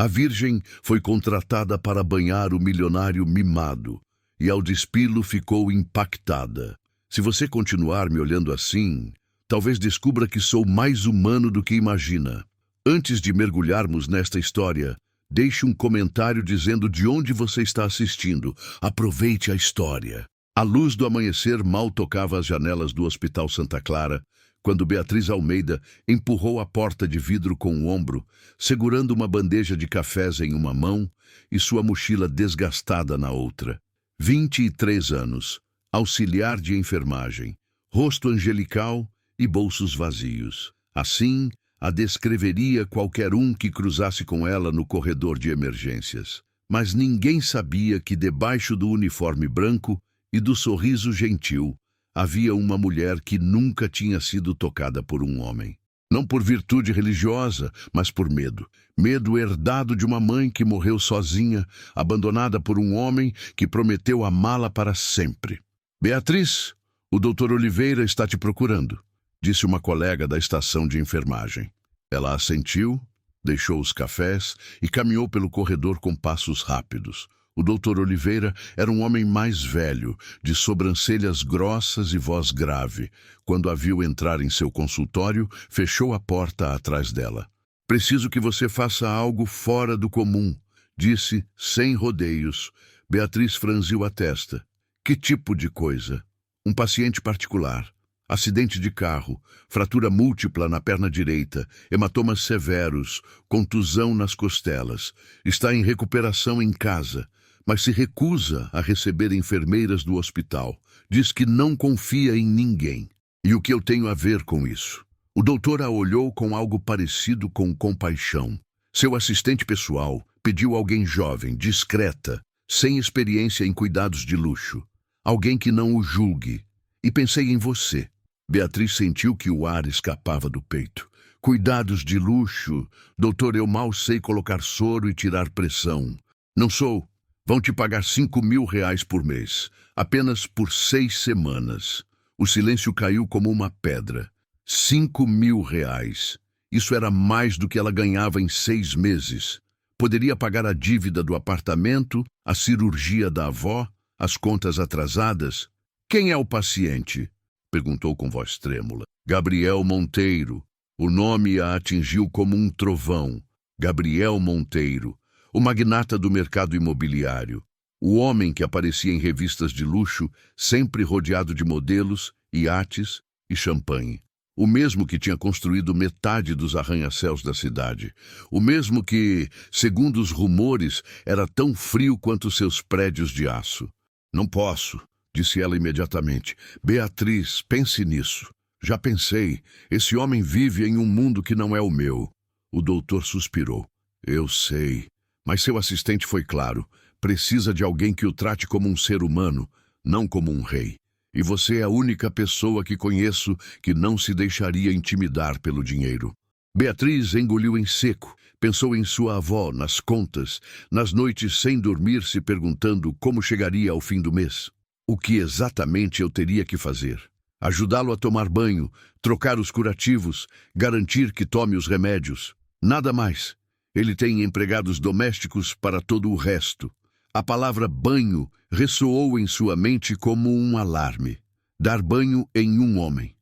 A virgem foi contratada para banhar o milionário mimado, e ao despí-lo ficou impactada. Se você continuar me olhando assim, talvez descubra que sou mais humano do que imagina. Antes de mergulharmos nesta história, deixe um comentário dizendo de onde você está assistindo. Aproveite a história. A luz do amanhecer mal tocava as janelas do Hospital Santa Clara, quando Beatriz Almeida empurrou a porta de vidro com o ombro, segurando uma bandeja de cafés em uma mão e sua mochila desgastada na outra. 23 anos, auxiliar de enfermagem, rosto angelical e bolsos vazios. Assim, a descreveria qualquer um que cruzasse com ela no corredor de emergências. Mas ninguém sabia que debaixo do uniforme branco e do sorriso gentil havia uma mulher que nunca tinha sido tocada por um homem. Não por virtude religiosa, mas por medo. Medo herdado de uma mãe que morreu sozinha, abandonada por um homem que prometeu amá-la para sempre. Beatriz, o Dr. Oliveira está te procurando, disse uma colega da estação de enfermagem. Ela assentiu, deixou os cafés e caminhou pelo corredor com passos rápidos. O Dr. Oliveira era um homem mais velho, de sobrancelhas grossas e voz grave. Quando a viu entrar em seu consultório, fechou a porta atrás dela. Preciso que você faça algo fora do comum, disse, sem rodeios. Beatriz franziu a testa. Que tipo de coisa? Um paciente particular. Acidente de carro, fratura múltipla na perna direita, hematomas severos, contusão nas costelas. Está em recuperação em casa, mas se recusa a receber enfermeiras do hospital. Diz que não confia em ninguém. E o que eu tenho a ver com isso? O doutor a olhou com algo parecido com compaixão. Seu assistente pessoal pediu alguém jovem, discreta, sem experiência em cuidados de luxo. Alguém que não o julgue. E pensei em você. Beatriz sentiu que o ar escapava do peito. Cuidados de luxo? Doutor, eu mal sei colocar soro e tirar pressão. Não sou. Vão te pagar R$5.000 por mês, apenas por 6 semanas. O silêncio caiu como uma pedra. R$5.000. Isso era mais do que ela ganhava em 6 meses. Poderia pagar a dívida do apartamento, a cirurgia da avó, as contas atrasadas. Quem é o paciente? Perguntou com voz trêmula. Gabriel Monteiro. O nome a atingiu como um trovão. Gabriel Monteiro. O magnata do mercado imobiliário, o homem que aparecia em revistas de luxo, sempre rodeado de modelos, iates e champanhe. O mesmo que tinha construído metade dos arranha-céus da cidade. O mesmo que, segundo os rumores, era tão frio quanto seus prédios de aço. Não posso, disse ela imediatamente. Beatriz, pense nisso. Já pensei, esse homem vive em um mundo que não é o meu. O doutor suspirou. Eu sei. Mas seu assistente foi claro. Precisa de alguém que o trate como um ser humano, não como um rei. E você é a única pessoa que conheço que não se deixaria intimidar pelo dinheiro. Beatriz engoliu em seco. Pensou em sua avó, nas contas, nas noites sem dormir, se perguntando como chegaria ao fim do mês. O que exatamente eu teria que fazer? Ajudá-lo a tomar banho, trocar os curativos, garantir que tome os remédios. Nada mais. Ele tem empregados domésticos para todo o resto. A palavra banho ressoou em sua mente como um alarme. Dar banho em um homem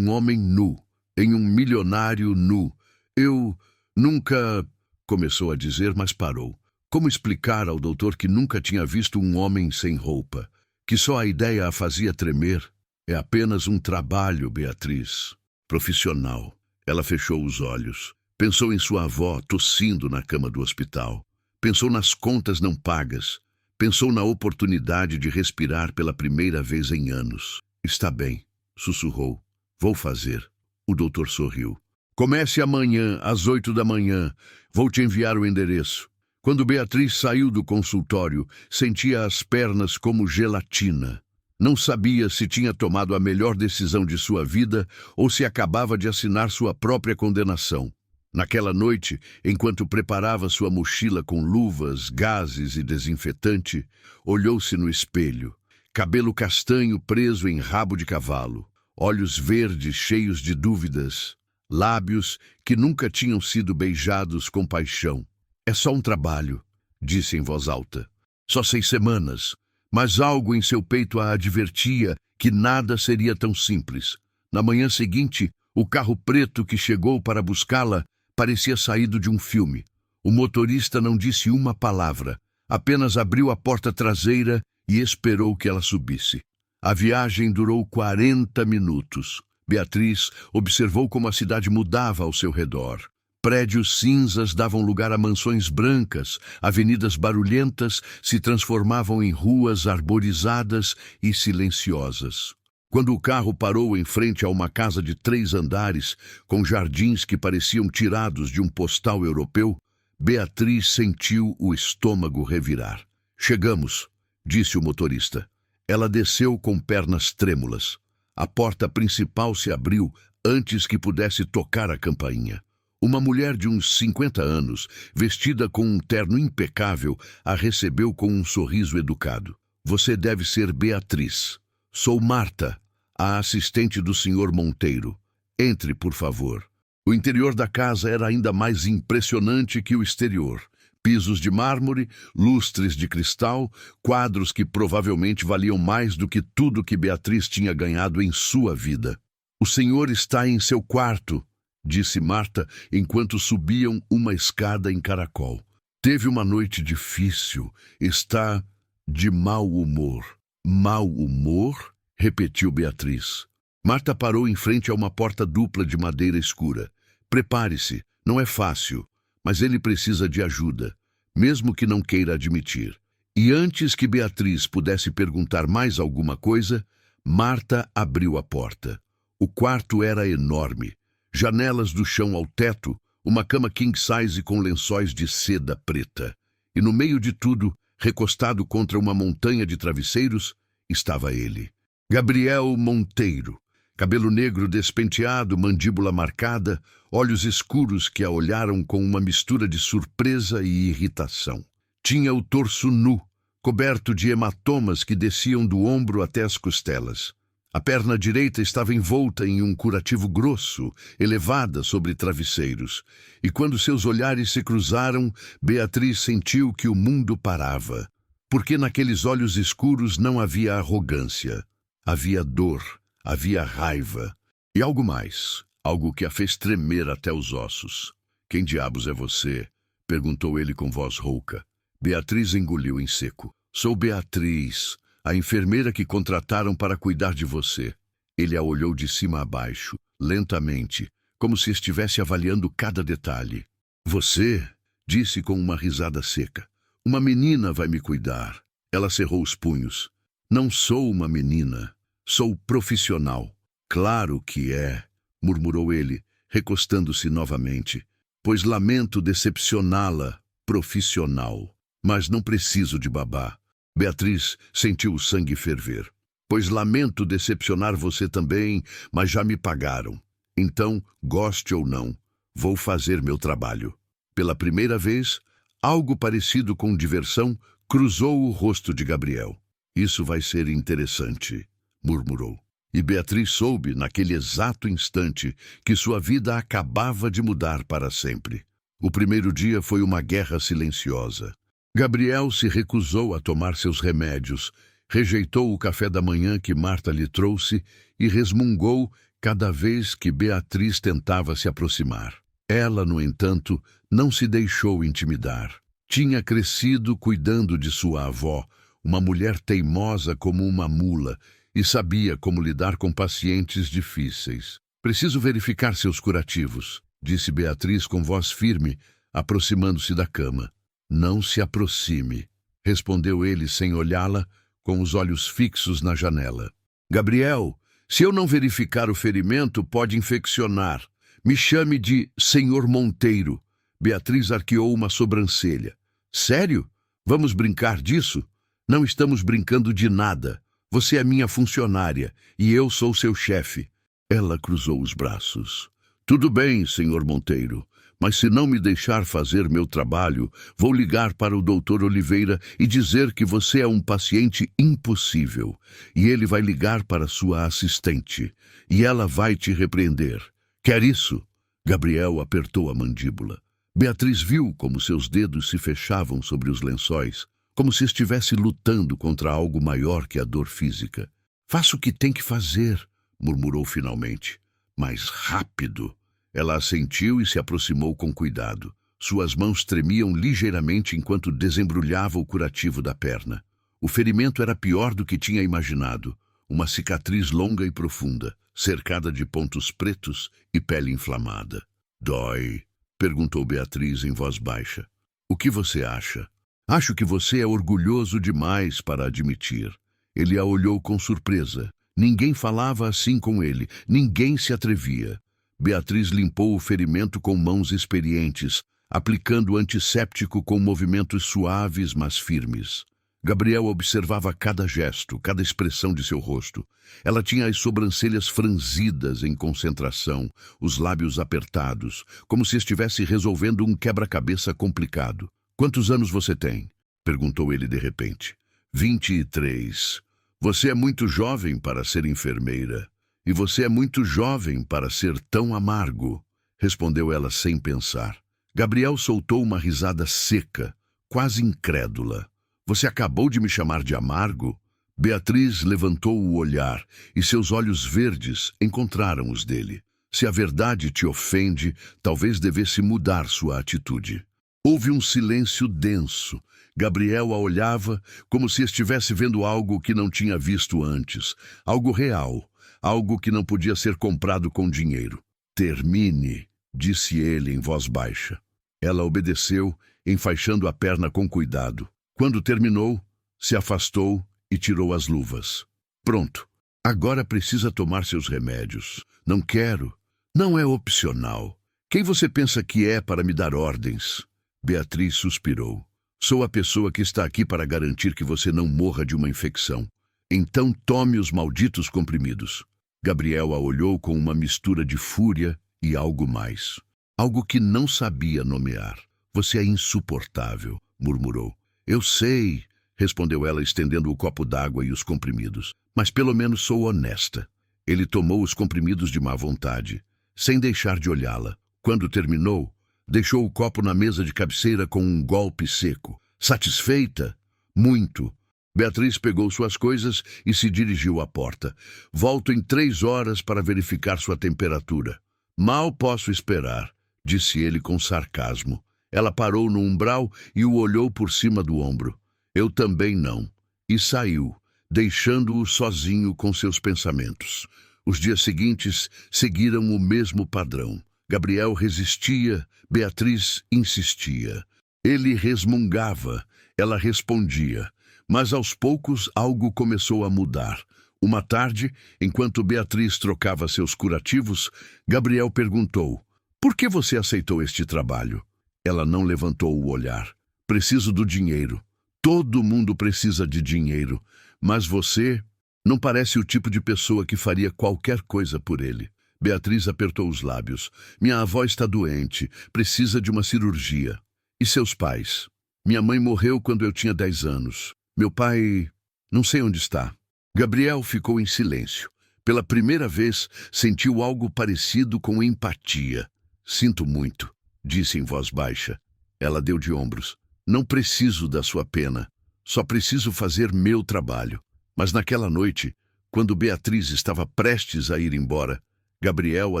nu, em um milionário nu. Eu nunca... começou a dizer, mas parou. Como explicar ao doutor que nunca tinha visto um homem sem roupa? Que só a ideia a fazia tremer? É apenas um trabalho, Beatriz. Profissional. Ela fechou os olhos. Pensou em sua avó tossindo na cama do hospital. Pensou nas contas não pagas. Pensou na oportunidade de respirar pela primeira vez em anos. Está bem, sussurrou. Vou fazer. O doutor sorriu. Comece amanhã, às 8 da manhã. Vou te enviar o endereço. Quando Beatriz saiu do consultório, sentia as pernas como gelatina. Não sabia se tinha tomado a melhor decisão de sua vida ou se acabava de assinar sua própria condenação. Naquela noite, enquanto preparava sua mochila com luvas, gases e desinfetante, olhou-se no espelho. Cabelo castanho preso em rabo de cavalo, olhos verdes cheios de dúvidas, lábios que nunca tinham sido beijados com paixão. É só um trabalho, disse em voz alta. Só 6 semanas. Mas algo em seu peito a advertia que nada seria tão simples. Na manhã seguinte, o carro preto que chegou para buscá-la parecia saído de um filme. O motorista não disse uma palavra, apenas abriu a porta traseira e esperou que ela subisse. A viagem durou 40 minutos. Beatriz observou como a cidade mudava ao seu redor. Prédios cinzas davam lugar a mansões brancas, avenidas barulhentas se transformavam em ruas arborizadas e silenciosas. Quando o carro parou em frente a uma casa de 3 andares, com jardins que pareciam tirados de um postal europeu, Beatriz sentiu o estômago revirar. Chegamos, disse o motorista. Ela desceu com pernas trêmulas. A porta principal se abriu antes que pudesse tocar a campainha. Uma mulher de uns 50 anos, vestida com um terno impecável, a recebeu com um sorriso educado. Você deve ser Beatriz. Sou Marta, a assistente do Sr. Monteiro. Entre, por favor. O interior da casa era ainda mais impressionante que o exterior. Pisos de mármore, lustres de cristal, quadros que provavelmente valiam mais do que tudo que Beatriz tinha ganhado em sua vida. O senhor está em seu quarto, disse Marta enquanto subiam uma escada em caracol. Teve uma noite difícil. Está de mau humor. Mau humor? Repetiu Beatriz. Marta parou em frente a uma porta dupla de madeira escura. Prepare-se, não é fácil, mas ele precisa de ajuda, mesmo que não queira admitir. E antes que Beatriz pudesse perguntar mais alguma coisa, Marta abriu a porta. O quarto era enorme. Janelas do chão ao teto, uma cama king-size com lençóis de seda preta. E no meio de tudo, recostado contra uma montanha de travesseiros, estava ele. Gabriel Monteiro. Cabelo negro despenteado, mandíbula marcada, olhos escuros que a olharam com uma mistura de surpresa e irritação. Tinha o torso nu, coberto de hematomas que desciam do ombro até as costelas. A perna direita estava envolta em um curativo grosso, elevada sobre travesseiros. E quando seus olhares se cruzaram, Beatriz sentiu que o mundo parava. Porque naqueles olhos escuros não havia arrogância. Havia dor, havia raiva. E algo mais, algo que a fez tremer até os ossos. Quem diabos é você? Perguntou ele com voz rouca. Beatriz engoliu em seco. Sou Beatriz, a enfermeira que contrataram para cuidar de você. Ele a olhou de cima a baixo, lentamente, como se estivesse avaliando cada detalhe. Você, disse com uma risada seca. Uma menina vai me cuidar. Ela cerrou os punhos. Não sou uma menina. Sou profissional. Claro que é, murmurou ele, recostando-se novamente. Pois lamento decepcioná-la, profissional. Mas não preciso de babá. Beatriz sentiu o sangue ferver. Pois lamento decepcionar você também, mas já me pagaram. Então, goste ou não, vou fazer meu trabalho. Pela primeira vez, algo parecido com diversão cruzou o rosto de Gabriel. Isso vai ser interessante, murmurou. E Beatriz soube, naquele exato instante, que sua vida acabava de mudar para sempre. O primeiro dia foi uma guerra silenciosa. Gabriel se recusou a tomar seus remédios, rejeitou o café da manhã que Marta lhe trouxe e resmungou cada vez que Beatriz tentava se aproximar. Ela, no entanto, não se deixou intimidar. Tinha crescido cuidando de sua avó, uma mulher teimosa como uma mula, e sabia como lidar com pacientes difíceis. Preciso verificar seus curativos, disse Beatriz com voz firme, aproximando-se da cama. Não se aproxime, respondeu ele sem olhá-la, com os olhos fixos na janela. Gabriel, se eu não verificar o ferimento, pode infeccionar. Me chame de Senhor Monteiro. Beatriz arqueou uma sobrancelha. Sério? Vamos brincar disso? Não estamos brincando de nada. Você é minha funcionária e eu sou seu chefe. Ela cruzou os braços. Tudo bem, Senhor Monteiro, mas se não me deixar fazer meu trabalho, vou ligar para o Dr. Oliveira e dizer que você é um paciente impossível. E ele vai ligar para sua assistente. E ela vai te repreender. Quer isso? Gabriel apertou a mandíbula. Beatriz viu como seus dedos se fechavam sobre os lençóis, como se estivesse lutando contra algo maior que a dor física. Faça o que tem que fazer, murmurou finalmente. Mais rápido. Ela assentiu e se aproximou com cuidado. Suas mãos tremiam ligeiramente enquanto desembrulhava o curativo da perna. O ferimento era pior do que tinha imaginado. Uma cicatriz longa e profunda, cercada de pontos pretos e pele inflamada. Dói? Perguntou Beatriz em voz baixa. O que você acha? Acho que você é orgulhoso demais para admitir. Ele a olhou com surpresa. Ninguém falava assim com ele, ninguém se atrevia. Beatriz limpou o ferimento com mãos experientes, aplicando o antisséptico com movimentos suaves, mas firmes. Gabriel observava cada gesto, cada expressão de seu rosto. Ela tinha as sobrancelhas franzidas em concentração, os lábios apertados, como se estivesse resolvendo um quebra-cabeça complicado. Quantos anos você tem? Perguntou ele de repente. 23. Você é muito jovem para ser enfermeira. E você é muito jovem para ser tão amargo, respondeu ela sem pensar. Gabriel soltou uma risada seca, quase incrédula. Você acabou de me chamar de amargo? Beatriz levantou o olhar e seus olhos verdes encontraram os dele. Se a verdade te ofende, talvez devesse mudar sua atitude. Houve um silêncio denso. Gabriel a olhava como se estivesse vendo algo que não tinha visto antes, algo real, algo que não podia ser comprado com dinheiro. Termine, disse ele em voz baixa. Ela obedeceu, enfaixando a perna com cuidado. Quando terminou, se afastou e tirou as luvas. Pronto, agora precisa tomar seus remédios. Não quero, não é opcional. Quem você pensa que é para me dar ordens? Beatriz suspirou. Sou a pessoa que está aqui para garantir que você não morra de uma infecção. Então tome os malditos comprimidos. Gabriel a olhou com uma mistura de fúria e algo mais. Algo que não sabia nomear. Você é insuportável, murmurou. Eu sei, respondeu ela estendendo o copo d'água e os comprimidos. Mas pelo menos sou honesta. Ele tomou os comprimidos de má vontade, sem deixar de olhá-la. Quando terminou, deixou o copo na mesa de cabeceira com um golpe seco. Satisfeita? Muito. Beatriz pegou suas coisas e se dirigiu à porta. Volto em 3 horas para verificar sua temperatura. Mal posso esperar, disse ele com sarcasmo. Ela parou no umbral e o olhou por cima do ombro. Eu também não. E saiu, deixando-o sozinho com seus pensamentos. Os dias seguintes seguiram o mesmo padrão. Gabriel resistia, Beatriz insistia. Ele resmungava, ela respondia. Mas aos poucos algo começou a mudar. Uma tarde, enquanto Beatriz trocava seus curativos, Gabriel perguntou: por que você aceitou este trabalho? Ela não levantou o olhar. Preciso do dinheiro. Todo mundo precisa de dinheiro. Mas você não parece o tipo de pessoa que faria qualquer coisa por ele. Beatriz apertou os lábios. Minha avó está doente. Precisa de uma cirurgia. E seus pais? Minha mãe morreu quando eu tinha 10 anos. Meu pai... não sei onde está. Gabriel ficou em silêncio. Pela primeira vez, sentiu algo parecido com empatia. Sinto muito, disse em voz baixa. Ela deu de ombros. Não preciso da sua pena. Só preciso fazer meu trabalho. Mas naquela noite, quando Beatriz estava prestes a ir embora, Gabriel a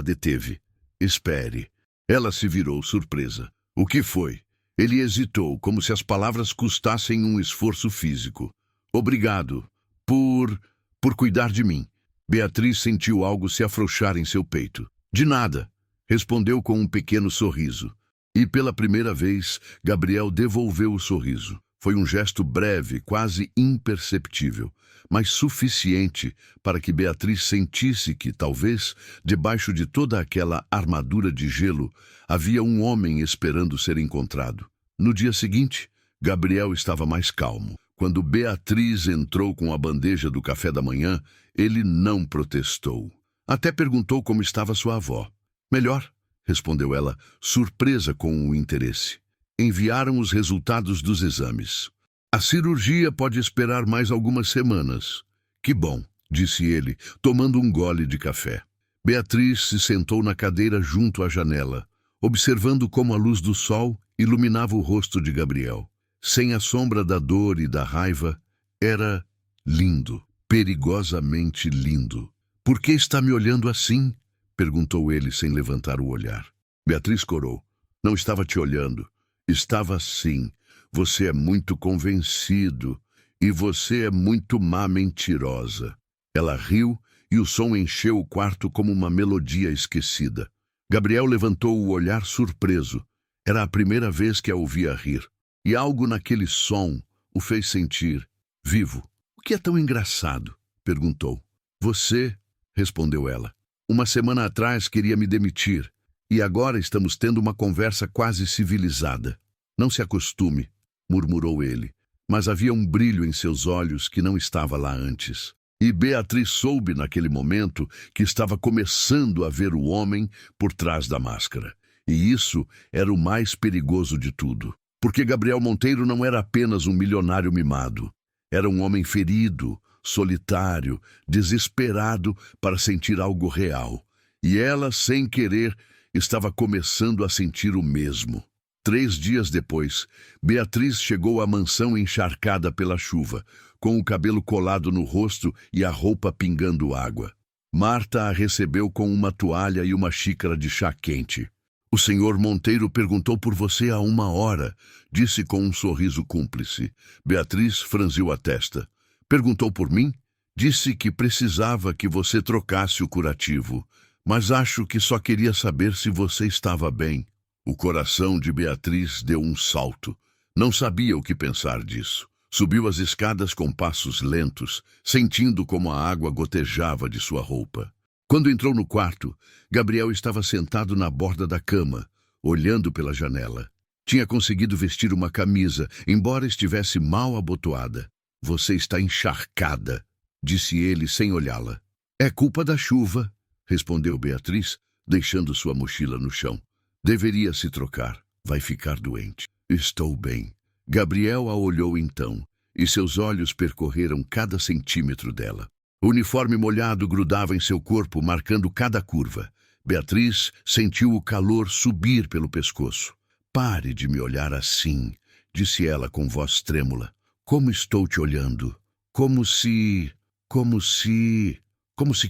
deteve. Espere. Ela se virou surpresa. O que foi? Ele hesitou, como se as palavras custassem um esforço físico. Obrigado por cuidar de mim. Beatriz sentiu algo se afrouxar em seu peito. De nada, respondeu com um pequeno sorriso. E pela primeira vez, Gabriel devolveu o sorriso. Foi um gesto breve, quase imperceptível, mas suficiente para que Beatriz sentisse que, talvez, debaixo de toda aquela armadura de gelo, havia um homem esperando ser encontrado. No dia seguinte, Gabriel estava mais calmo. Quando Beatriz entrou com a bandeja do café da manhã, ele não protestou. Até perguntou como estava sua avó. Melhor, respondeu ela, surpresa com o interesse. Enviaram os resultados dos exames. A cirurgia pode esperar mais algumas semanas. Que bom, disse ele, tomando um gole de café. Beatriz se sentou na cadeira junto à janela. observando como a luz do sol iluminava o rosto de Gabriel. Sem a sombra da dor e da raiva, era lindo, perigosamente lindo. "Por que está me olhando assim?" perguntou ele sem levantar o olhar. Beatriz corou. "Não estava te olhando. Estava sim. Você é muito convencido. E você é muito má mentirosa." Ela riu e o som encheu o quarto como uma melodia esquecida. Gabriel levantou o olhar surpreso. Era a primeira vez que a ouvia rir. E algo naquele som o fez sentir vivo. "O que é tão engraçado?" perguntou. "Você", respondeu ela. "Uma semana atrás queria me demitir. E agora estamos tendo uma conversa quase civilizada." "Não se acostume", murmurou ele. Mas havia um brilho em seus olhos que não estava lá antes. E Beatriz soube naquele momento que estava começando a ver o homem por trás da máscara. E isso era o mais perigoso de tudo. Porque Gabriel Monteiro não era apenas um milionário mimado. Era um homem ferido, solitário, desesperado para sentir algo real. E ela, sem querer, estava começando a sentir o mesmo. 3 dias depois, Beatriz chegou à mansão encharcada pela chuva, com o cabelo colado no rosto e a roupa pingando água. Marta a recebeu com uma toalha e uma xícara de chá quente. "O senhor Monteiro perguntou por você há 1 hora", disse com um sorriso cúmplice. Beatriz franziu a testa. "Perguntou por mim? Disse que precisava que você trocasse o curativo, mas acho que só queria saber se você estava bem." O coração de Beatriz deu um salto. Não sabia o que pensar disso. Subiu as escadas com passos lentos, sentindo como a água gotejava de sua roupa. Quando entrou no quarto, Gabriel estava sentado na borda da cama, olhando pela janela. Tinha conseguido vestir uma camisa, embora estivesse mal abotoada. "Você está encharcada", disse ele sem olhá-la. "É culpa da chuva", respondeu Beatriz, deixando sua mochila no chão. "Deveria se trocar. Vai ficar doente." "Estou bem." Gabriel a olhou então, e seus olhos percorreram cada centímetro dela. O uniforme molhado grudava em seu corpo, marcando cada curva. Beatriz sentiu o calor subir pelo pescoço. "Pare de me olhar assim", disse ela com voz trêmula. "Como estou te olhando? Como se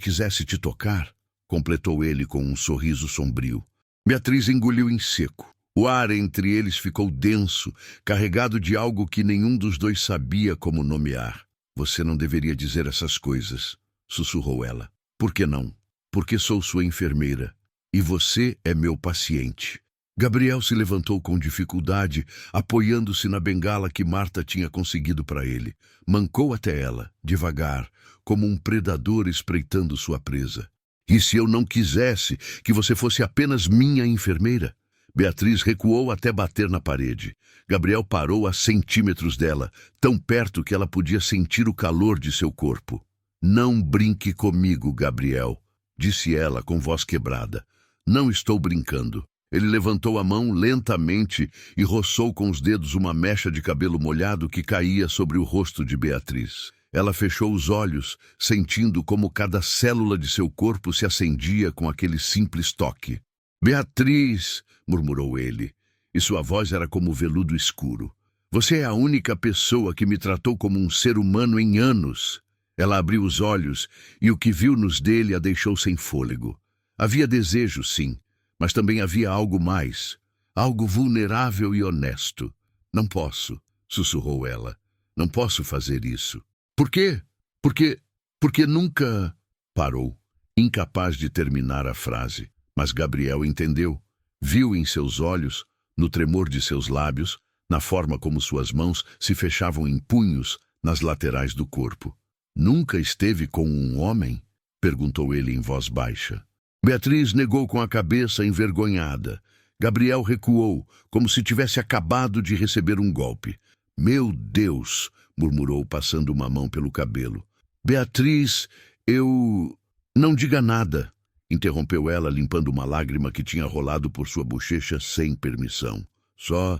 quisesse te tocar", completou ele com um sorriso sombrio. Beatriz engoliu em seco. O ar entre eles ficou denso, carregado de algo que nenhum dos dois sabia como nomear. "Você não deveria dizer essas coisas", sussurrou ela. "Por que não?" "Porque sou sua enfermeira. E você é meu paciente." Gabriel se levantou com dificuldade, apoiando-se na bengala que Marta tinha conseguido para ele. Mancou até ela, devagar, como um predador espreitando sua presa. "E se eu não quisesse que você fosse apenas minha enfermeira?" Beatriz recuou até bater na parede. Gabriel parou a centímetros dela, tão perto que ela podia sentir o calor de seu corpo. "Não brinque comigo, Gabriel", disse ela com voz quebrada. "Não estou brincando." Ele levantou a mão lentamente e roçou com os dedos uma mecha de cabelo molhado que caía sobre o rosto de Beatriz. Ela fechou os olhos, sentindo como cada célula de seu corpo se acendia com aquele simples toque. "Beatriz", murmurou ele, e sua voz era como veludo escuro. "Você é a única pessoa que me tratou como um ser humano em anos." Ela abriu os olhos e o que viu nos dele a deixou sem fôlego. Havia desejo, sim, mas também havia algo mais, algo vulnerável e honesto. "Não posso", sussurrou ela. "Não posso fazer isso." "Por quê?" Porque nunca..." Parou, incapaz de terminar a frase. Mas Gabriel entendeu. Viu em seus olhos, no tremor de seus lábios, na forma como suas mãos se fechavam em punhos nas laterais do corpo. "Nunca esteve com um homem?" perguntou ele em voz baixa. Beatriz negou com a cabeça, envergonhada. Gabriel recuou, como se tivesse acabado de receber um golpe. "Meu Deus", murmurou, passando uma mão pelo cabelo. "Beatriz, eu..." "Não diga nada", interrompeu ela, limpando uma lágrima que tinha rolado por sua bochecha sem permissão. Só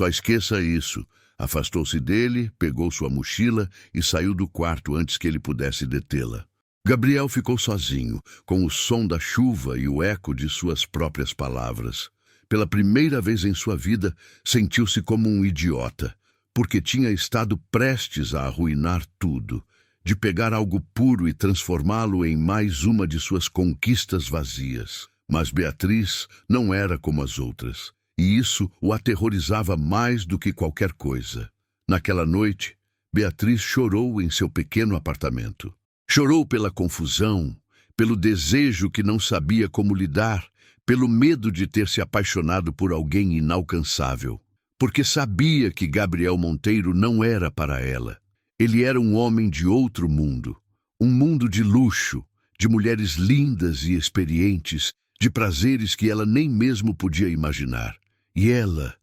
esqueça isso." Afastou-se dele, pegou sua mochila e saiu do quarto antes que ele pudesse detê-la. Gabriel ficou sozinho, com o som da chuva e o eco de suas próprias palavras. Pela primeira vez em sua vida, sentiu-se como um idiota, porque tinha estado prestes a arruinar tudo, de pegar algo puro e transformá-lo em mais uma de suas conquistas vazias. Mas Beatriz não era como as outras, e isso o aterrorizava mais do que qualquer coisa. Naquela noite, Beatriz chorou em seu pequeno apartamento. Chorou pela confusão, pelo desejo que não sabia como lidar, pelo medo de ter se apaixonado por alguém inalcançável. Porque sabia que Gabriel Monteiro não era para ela. Ele era um homem de outro mundo, um mundo de luxo, de mulheres lindas e experientes, de prazeres que ela nem mesmo podia imaginar. E ela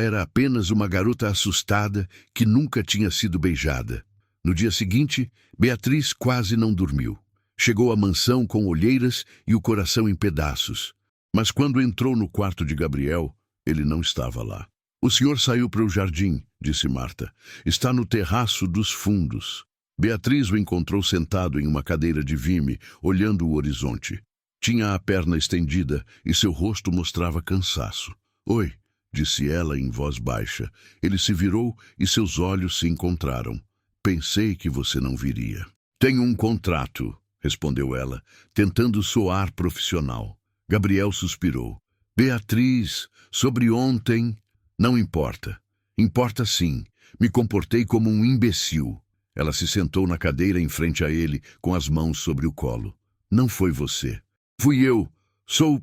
era apenas uma garota assustada que nunca tinha sido beijada. No dia seguinte, Beatriz quase não dormiu. Chegou à mansão com olheiras e o coração em pedaços. Mas quando entrou no quarto de Gabriel, ele não estava lá. "O senhor saiu para o jardim", disse Marta. "Está no terraço dos fundos." Beatriz o encontrou sentado em uma cadeira de vime, olhando o horizonte. Tinha a perna estendida e seu rosto mostrava cansaço. "Oi", disse ela em voz baixa. Ele se virou e seus olhos se encontraram. "Pensei que você não viria." "Tenho um contrato", respondeu ela, tentando soar profissional. Gabriel suspirou. "Beatriz, sobre ontem..." "Não importa." "Importa sim. Me comportei como um imbecil." Ela se sentou na cadeira em frente a ele, com as mãos sobre o colo. "Não foi você. Fui eu. Sou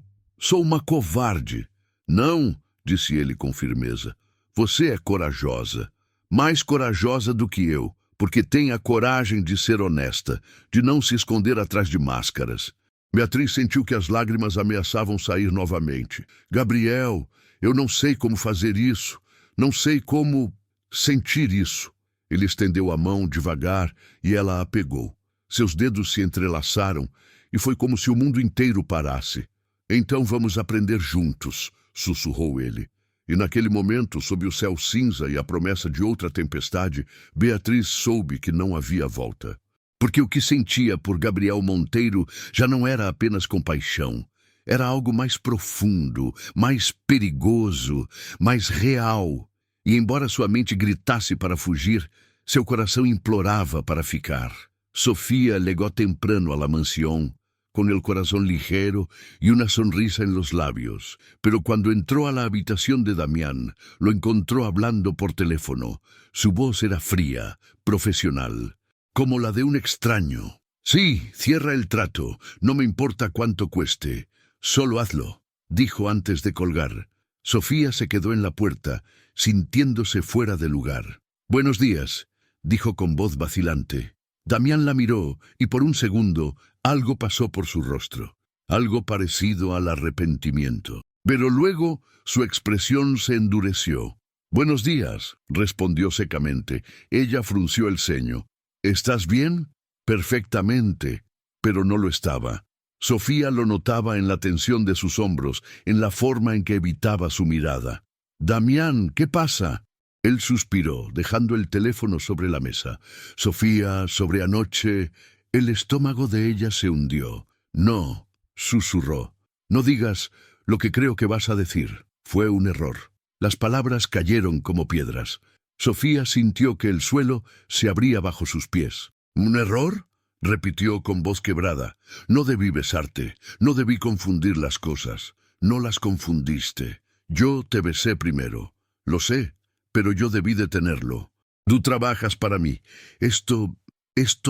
uma covarde." "Não", disse ele com firmeza. "Você é corajosa. Mais corajosa do que eu, porque tem a coragem de ser honesta, de não se esconder atrás de máscaras." Beatriz sentiu que as lágrimas ameaçavam sair novamente. "Gabriel, eu não sei como fazer isso. Não sei como sentir isso." Ele estendeu a mão devagar e ela a pegou. Seus dedos se entrelaçaram e foi como se o mundo inteiro parasse. "Então vamos aprender juntos", sussurrou ele. E naquele momento, sob o céu cinza e a promessa de outra tempestade, Beatriz soube que não havia volta. Porque o que sentia por Gabriel Monteiro já não era apenas compaixão. Era algo mais profundo, mais perigoso, mais real. E embora sua mente gritasse para fugir, seu coração implorava para ficar. Sofía llegó temprano a la mansión, con el corazón ligero y una sonrisa en los labios, pero cuando entró a la habitación de Damián, lo encontró hablando por teléfono. Su voz era fría, profesional, como la de un extraño. "Sí, cierra el trato, no me importa cuánto cueste. Solo hazlo", dijo antes de colgar. Sofía se quedó en la puerta, sintiéndose fuera de lugar. "Buenos días", dijo con voz vacilante. Damián la miró y por un segundo algo pasó por su rostro, algo parecido al arrepentimiento. Pero luego su expresión se endureció. "Buenos días", respondió secamente. Ella frunció el ceño. "¿Estás bien?" "Perfectamente", pero no lo estaba. Sofía lo notaba en la tensión de sus hombros, en la forma en que evitaba su mirada. "Damián, ¿qué pasa?" Él suspiró, dejando el teléfono sobre la mesa. "Sofía, sobre anoche..." El estómago de ella se hundió. "No", susurró. "No digas lo que creo que vas a decir. Fue un error." Las palabras cayeron como piedras. Sofía sintió que el suelo se abría bajo sus pies. "¿Un error?", repitió con voz quebrada. "No debí besarte, no debí confundir las cosas. No las confundiste. Yo te besé primero. Lo sé, pero yo debí detenerlo. Tú trabajas para mí. Esto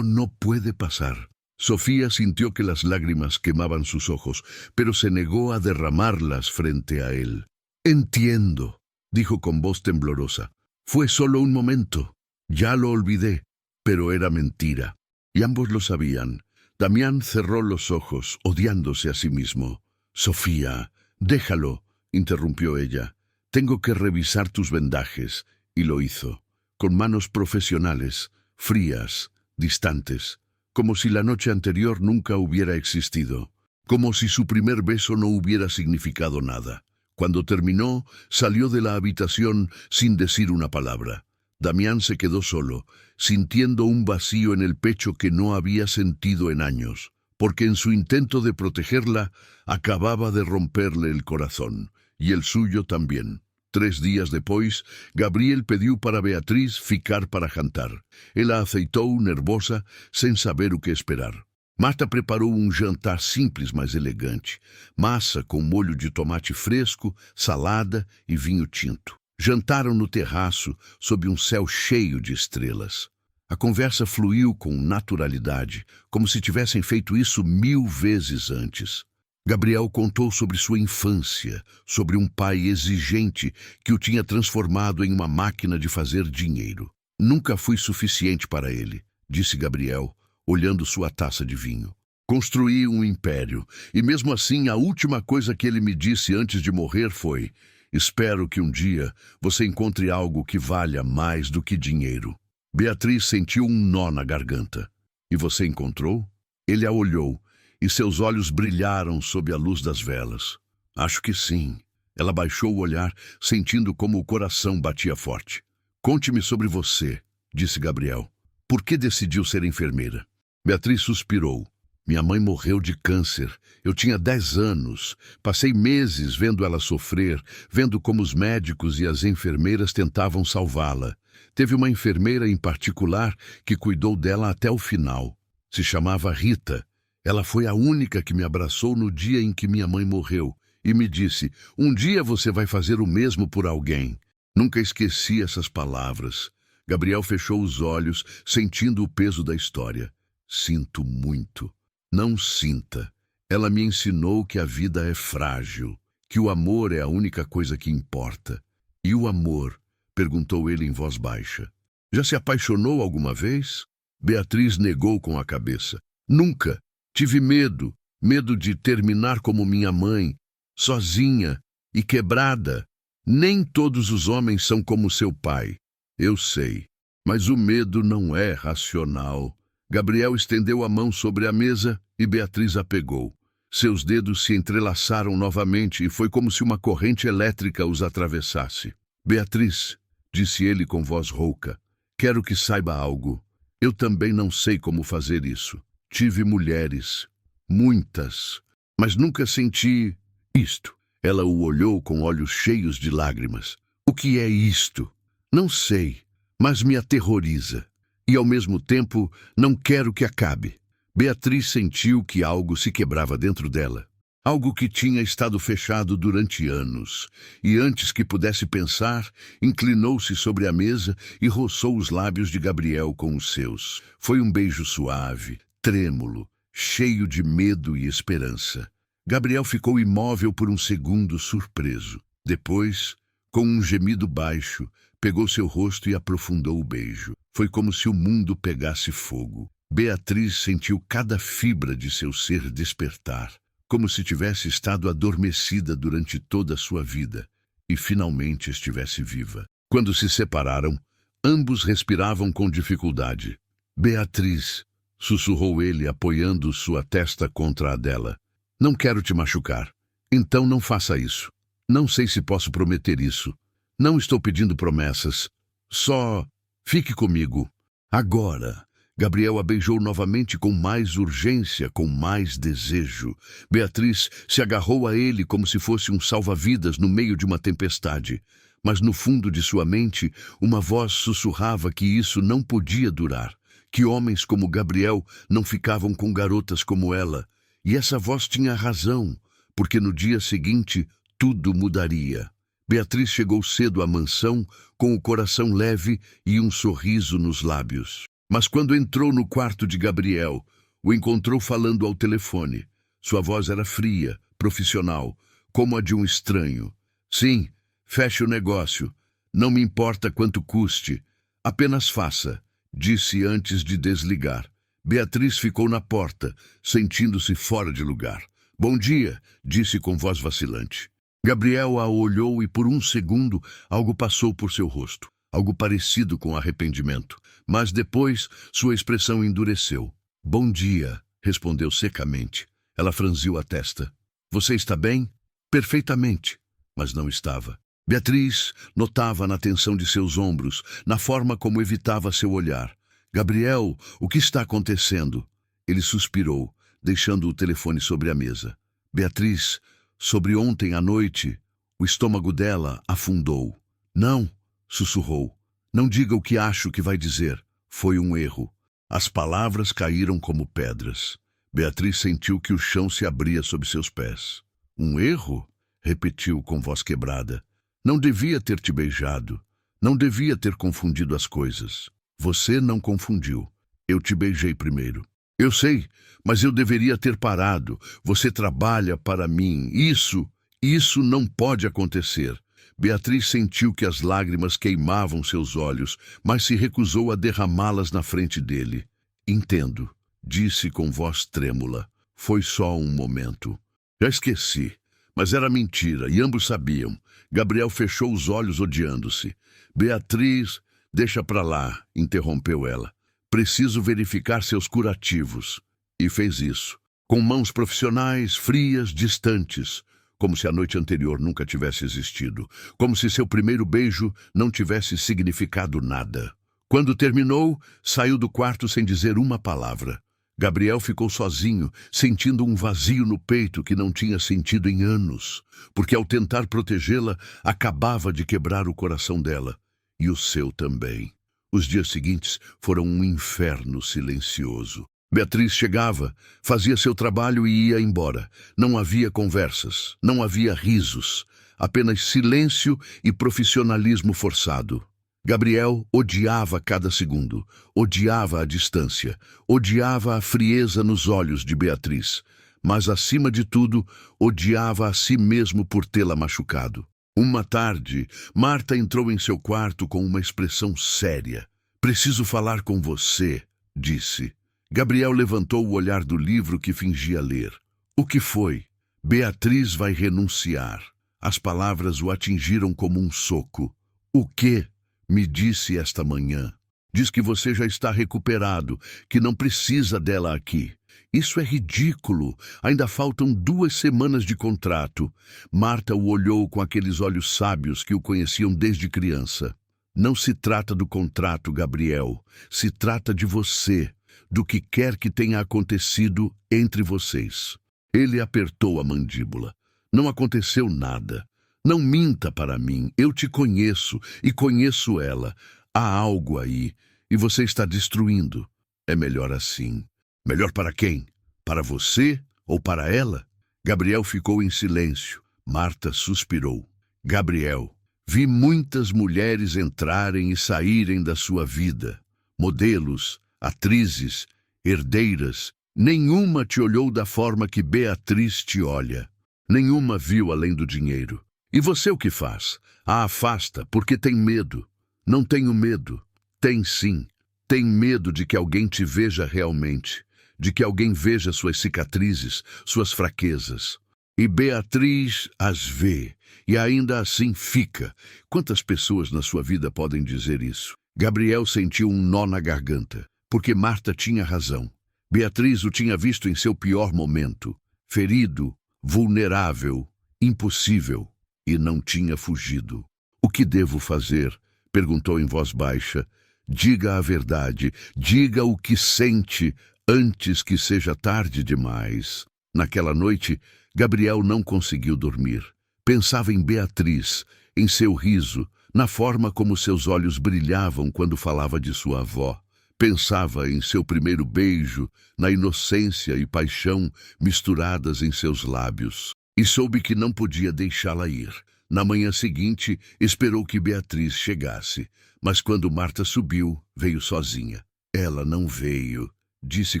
no puede pasar." Sofía sintió que las lágrimas quemaban sus ojos, pero se negó a derramarlas frente a él. "Entiendo", dijo con voz temblorosa. "Fue solo un momento. Ya lo olvidé, pero era mentira." Y ambos lo sabían. Damián cerró los ojos, odiándose a sí mismo. "Sofía, déjalo", interrumpió ella. "Tengo que revisar tus vendajes." Y lo hizo, con manos profesionales, frías, distantes, como si la noche anterior nunca hubiera existido, como si su primer beso no hubiera significado nada. Cuando terminó, salió de la habitación sin decir una palabra. Damián se quedó solo, sintiendo un vacío en el pecho que no había sentido en años, porque en su intento de protegerla, acababa de romperle el corazón, e el suyo também. 3 dias depois, Gabriel pediu para Beatriz ficar para jantar. Ela aceitou, nervosa, sem saber o que esperar. Marta preparou um jantar simples, mas elegante. Massa com molho de tomate fresco, salada e vinho tinto. Jantaram no terraço, sob um céu cheio de estrelas. A conversa fluiu com naturalidade, como se tivessem feito isso 1000 vezes antes. Gabriel contou sobre sua infância, sobre um pai exigente que o tinha transformado em uma máquina de fazer dinheiro. Nunca fui suficiente para ele, disse Gabriel, olhando sua taça de vinho. Construí um império, e mesmo assim a última coisa que ele me disse antes de morrer foi: espero que um dia você encontre algo que valha mais do que dinheiro. Beatriz sentiu um nó na garganta. E você encontrou? Ele a olhou, e seus olhos brilharam sob a luz das velas. Acho que sim. Ela baixou o olhar, sentindo como o coração batia forte. Conte-me sobre você, disse Gabriel. Por que decidiu ser enfermeira? Beatriz suspirou. Minha mãe morreu de câncer. Eu tinha 10 anos. Passei meses vendo ela sofrer, vendo como os médicos e as enfermeiras tentavam salvá-la. Teve uma enfermeira em particular que cuidou dela até o final. Se chamava Rita. Ela foi a única que me abraçou no dia em que minha mãe morreu e me disse: um dia você vai fazer o mesmo por alguém. Nunca esqueci essas palavras. Gabriel fechou os olhos, sentindo o peso da história. Sinto muito. Não sinta. Ela me ensinou que a vida é frágil, que o amor é a única coisa que importa. E o amor? Perguntou ele em voz baixa. Já se apaixonou alguma vez? Beatriz negou com a cabeça. Nunca. Tive medo de terminar como minha mãe, sozinha e quebrada. Nem todos os homens são como seu pai. Eu sei, mas o medo não é racional. Gabriel estendeu a mão sobre a mesa e Beatriz a pegou. Seus dedos se entrelaçaram novamente e foi como se uma corrente elétrica os atravessasse. Beatriz, disse ele com voz rouca, quero que saiba algo. Eu também não sei como fazer isso. Tive mulheres, muitas, mas nunca senti isto. Ela o olhou com olhos cheios de lágrimas. O que é isto? Não sei, mas me aterroriza. E ao mesmo tempo, não quero que acabe. Beatriz sentiu que algo se quebrava dentro dela. Algo que tinha estado fechado durante anos. E antes que pudesse pensar, inclinou-se sobre a mesa e roçou os lábios de Gabriel com os seus. Foi um beijo suave, trêmulo, cheio de medo e esperança. Gabriel ficou imóvel por um segundo, surpreso. Depois, com um gemido baixo, pegou seu rosto e aprofundou o beijo. Foi como se o mundo pegasse fogo. Beatriz sentiu cada fibra de seu ser despertar, como se tivesse estado adormecida durante toda a sua vida e finalmente estivesse viva. Quando se separaram, ambos respiravam com dificuldade. Beatriz, sussurrou ele, apoiando sua testa contra a dela. Não quero te machucar. Então não faça isso. Não sei se posso prometer isso. Não estou pedindo promessas. Só fique comigo. Agora. Gabriel a beijou novamente com mais urgência, com mais desejo. Beatriz se agarrou a ele como se fosse um salva-vidas no meio de uma tempestade. Mas no fundo de sua mente, uma voz sussurrava que isso não podia durar. Que homens como Gabriel não ficavam com garotas como ela. E essa voz tinha razão, porque no dia seguinte tudo mudaria. Beatriz chegou cedo à mansão, com o coração leve e um sorriso nos lábios. Mas quando entrou no quarto de Gabriel, o encontrou falando ao telefone. Sua voz era fria, profissional, como a de um estranho. Sim, feche o negócio. Não me importa quanto custe. Apenas faça, disse antes de desligar. Beatriz ficou na porta, sentindo-se fora de lugar. Bom dia, disse com voz vacilante. Gabriel a olhou e por um segundo algo passou por seu rosto. Algo parecido com arrependimento. Mas depois sua expressão endureceu. Bom dia, respondeu secamente. Ela franziu a testa. Você está bem? Perfeitamente. Mas não estava. Beatriz notava na tensão de seus ombros, na forma como evitava seu olhar. Gabriel, o que está acontecendo? Ele suspirou, deixando o telefone sobre a mesa. Beatriz, sobre ontem à noite, O estômago dela afundou. Não, sussurrou. Não diga o que acho que vai dizer. Foi um erro. As palavras caíram como pedras. Beatriz sentiu que o chão se abria sob seus pés. Um erro? Repetiu com voz quebrada. Não devia ter te beijado. Não devia ter confundido as coisas. Você não confundiu. Eu te beijei primeiro. Eu sei, mas eu deveria ter parado. Você trabalha para mim. Isso não pode acontecer. Beatriz sentiu que as lágrimas queimavam seus olhos, mas se recusou a derramá-las na frente dele. Entendo, disse com voz trêmula. Foi só um momento. Já esqueci, mas era mentira e ambos sabiam. Gabriel fechou os olhos odiando-se. Beatriz, deixa pra lá, interrompeu ela. Preciso verificar seus curativos. E fez isso, com mãos profissionais, frias, distantes, como se a noite anterior nunca tivesse existido, como se seu primeiro beijo não tivesse significado nada. Quando terminou, saiu do quarto sem dizer uma palavra. Gabriel ficou sozinho, sentindo um vazio no peito que não tinha sentido em anos, porque ao tentar protegê-la, acabava de quebrar o coração dela, e o seu também. Os dias seguintes foram um inferno silencioso. Beatriz chegava, fazia seu trabalho e ia embora. Não havia conversas, não havia risos, apenas silêncio e profissionalismo forçado. Gabriel odiava cada segundo, odiava a distância, odiava a frieza nos olhos de Beatriz, mas, acima de tudo, odiava a si mesmo por tê-la machucado. Uma tarde, Marta entrou em seu quarto com uma expressão séria. Preciso falar com você, disse. Gabriel levantou o olhar do livro que fingia ler. O que foi? Beatriz vai renunciar. As palavras o atingiram como um soco. O quê? Me disse esta manhã. Diz que você já está recuperado, que não precisa dela aqui. Isso é ridículo. Ainda faltam 2 semanas de contrato. Marta o olhou com aqueles olhos sábios que o conheciam desde criança. Não se trata do contrato, Gabriel. Se trata de você, do que quer que tenha acontecido entre vocês. Ele apertou a mandíbula. Não aconteceu nada. Não minta para mim. Eu te conheço e conheço ela. Há algo aí e você está destruindo. É melhor assim. Melhor para quem? Para você ou para ela? Gabriel ficou em silêncio. Marta suspirou. Gabriel, vi muitas mulheres entrarem e saírem da sua vida. Modelos, atrizes, herdeiras. Nenhuma te olhou da forma que Beatriz te olha. Nenhuma viu além do dinheiro. E você o que faz? A afasta porque tem medo. Não tenho medo. Tem sim. Tem medo de que alguém te veja realmente. De que alguém veja suas cicatrizes, suas fraquezas. E Beatriz as vê, e ainda assim fica. Quantas pessoas na sua vida podem dizer isso? Gabriel sentiu um nó na garganta, porque Marta tinha razão. Beatriz o tinha visto em seu pior momento, ferido, vulnerável, impossível, e não tinha fugido. O que devo fazer? Perguntou em voz baixa. Diga a verdade, diga o que sente, antes que seja tarde demais. Naquela noite, Gabriel não conseguiu dormir. Pensava em Beatriz, em seu riso, na forma como seus olhos brilhavam quando falava de sua avó. Pensava em seu primeiro beijo, na inocência e paixão misturadas em seus lábios. E soube que não podia deixá-la ir. Na manhã seguinte, esperou que Beatriz chegasse. Mas quando Marta subiu, veio sozinha. Ela não veio, disse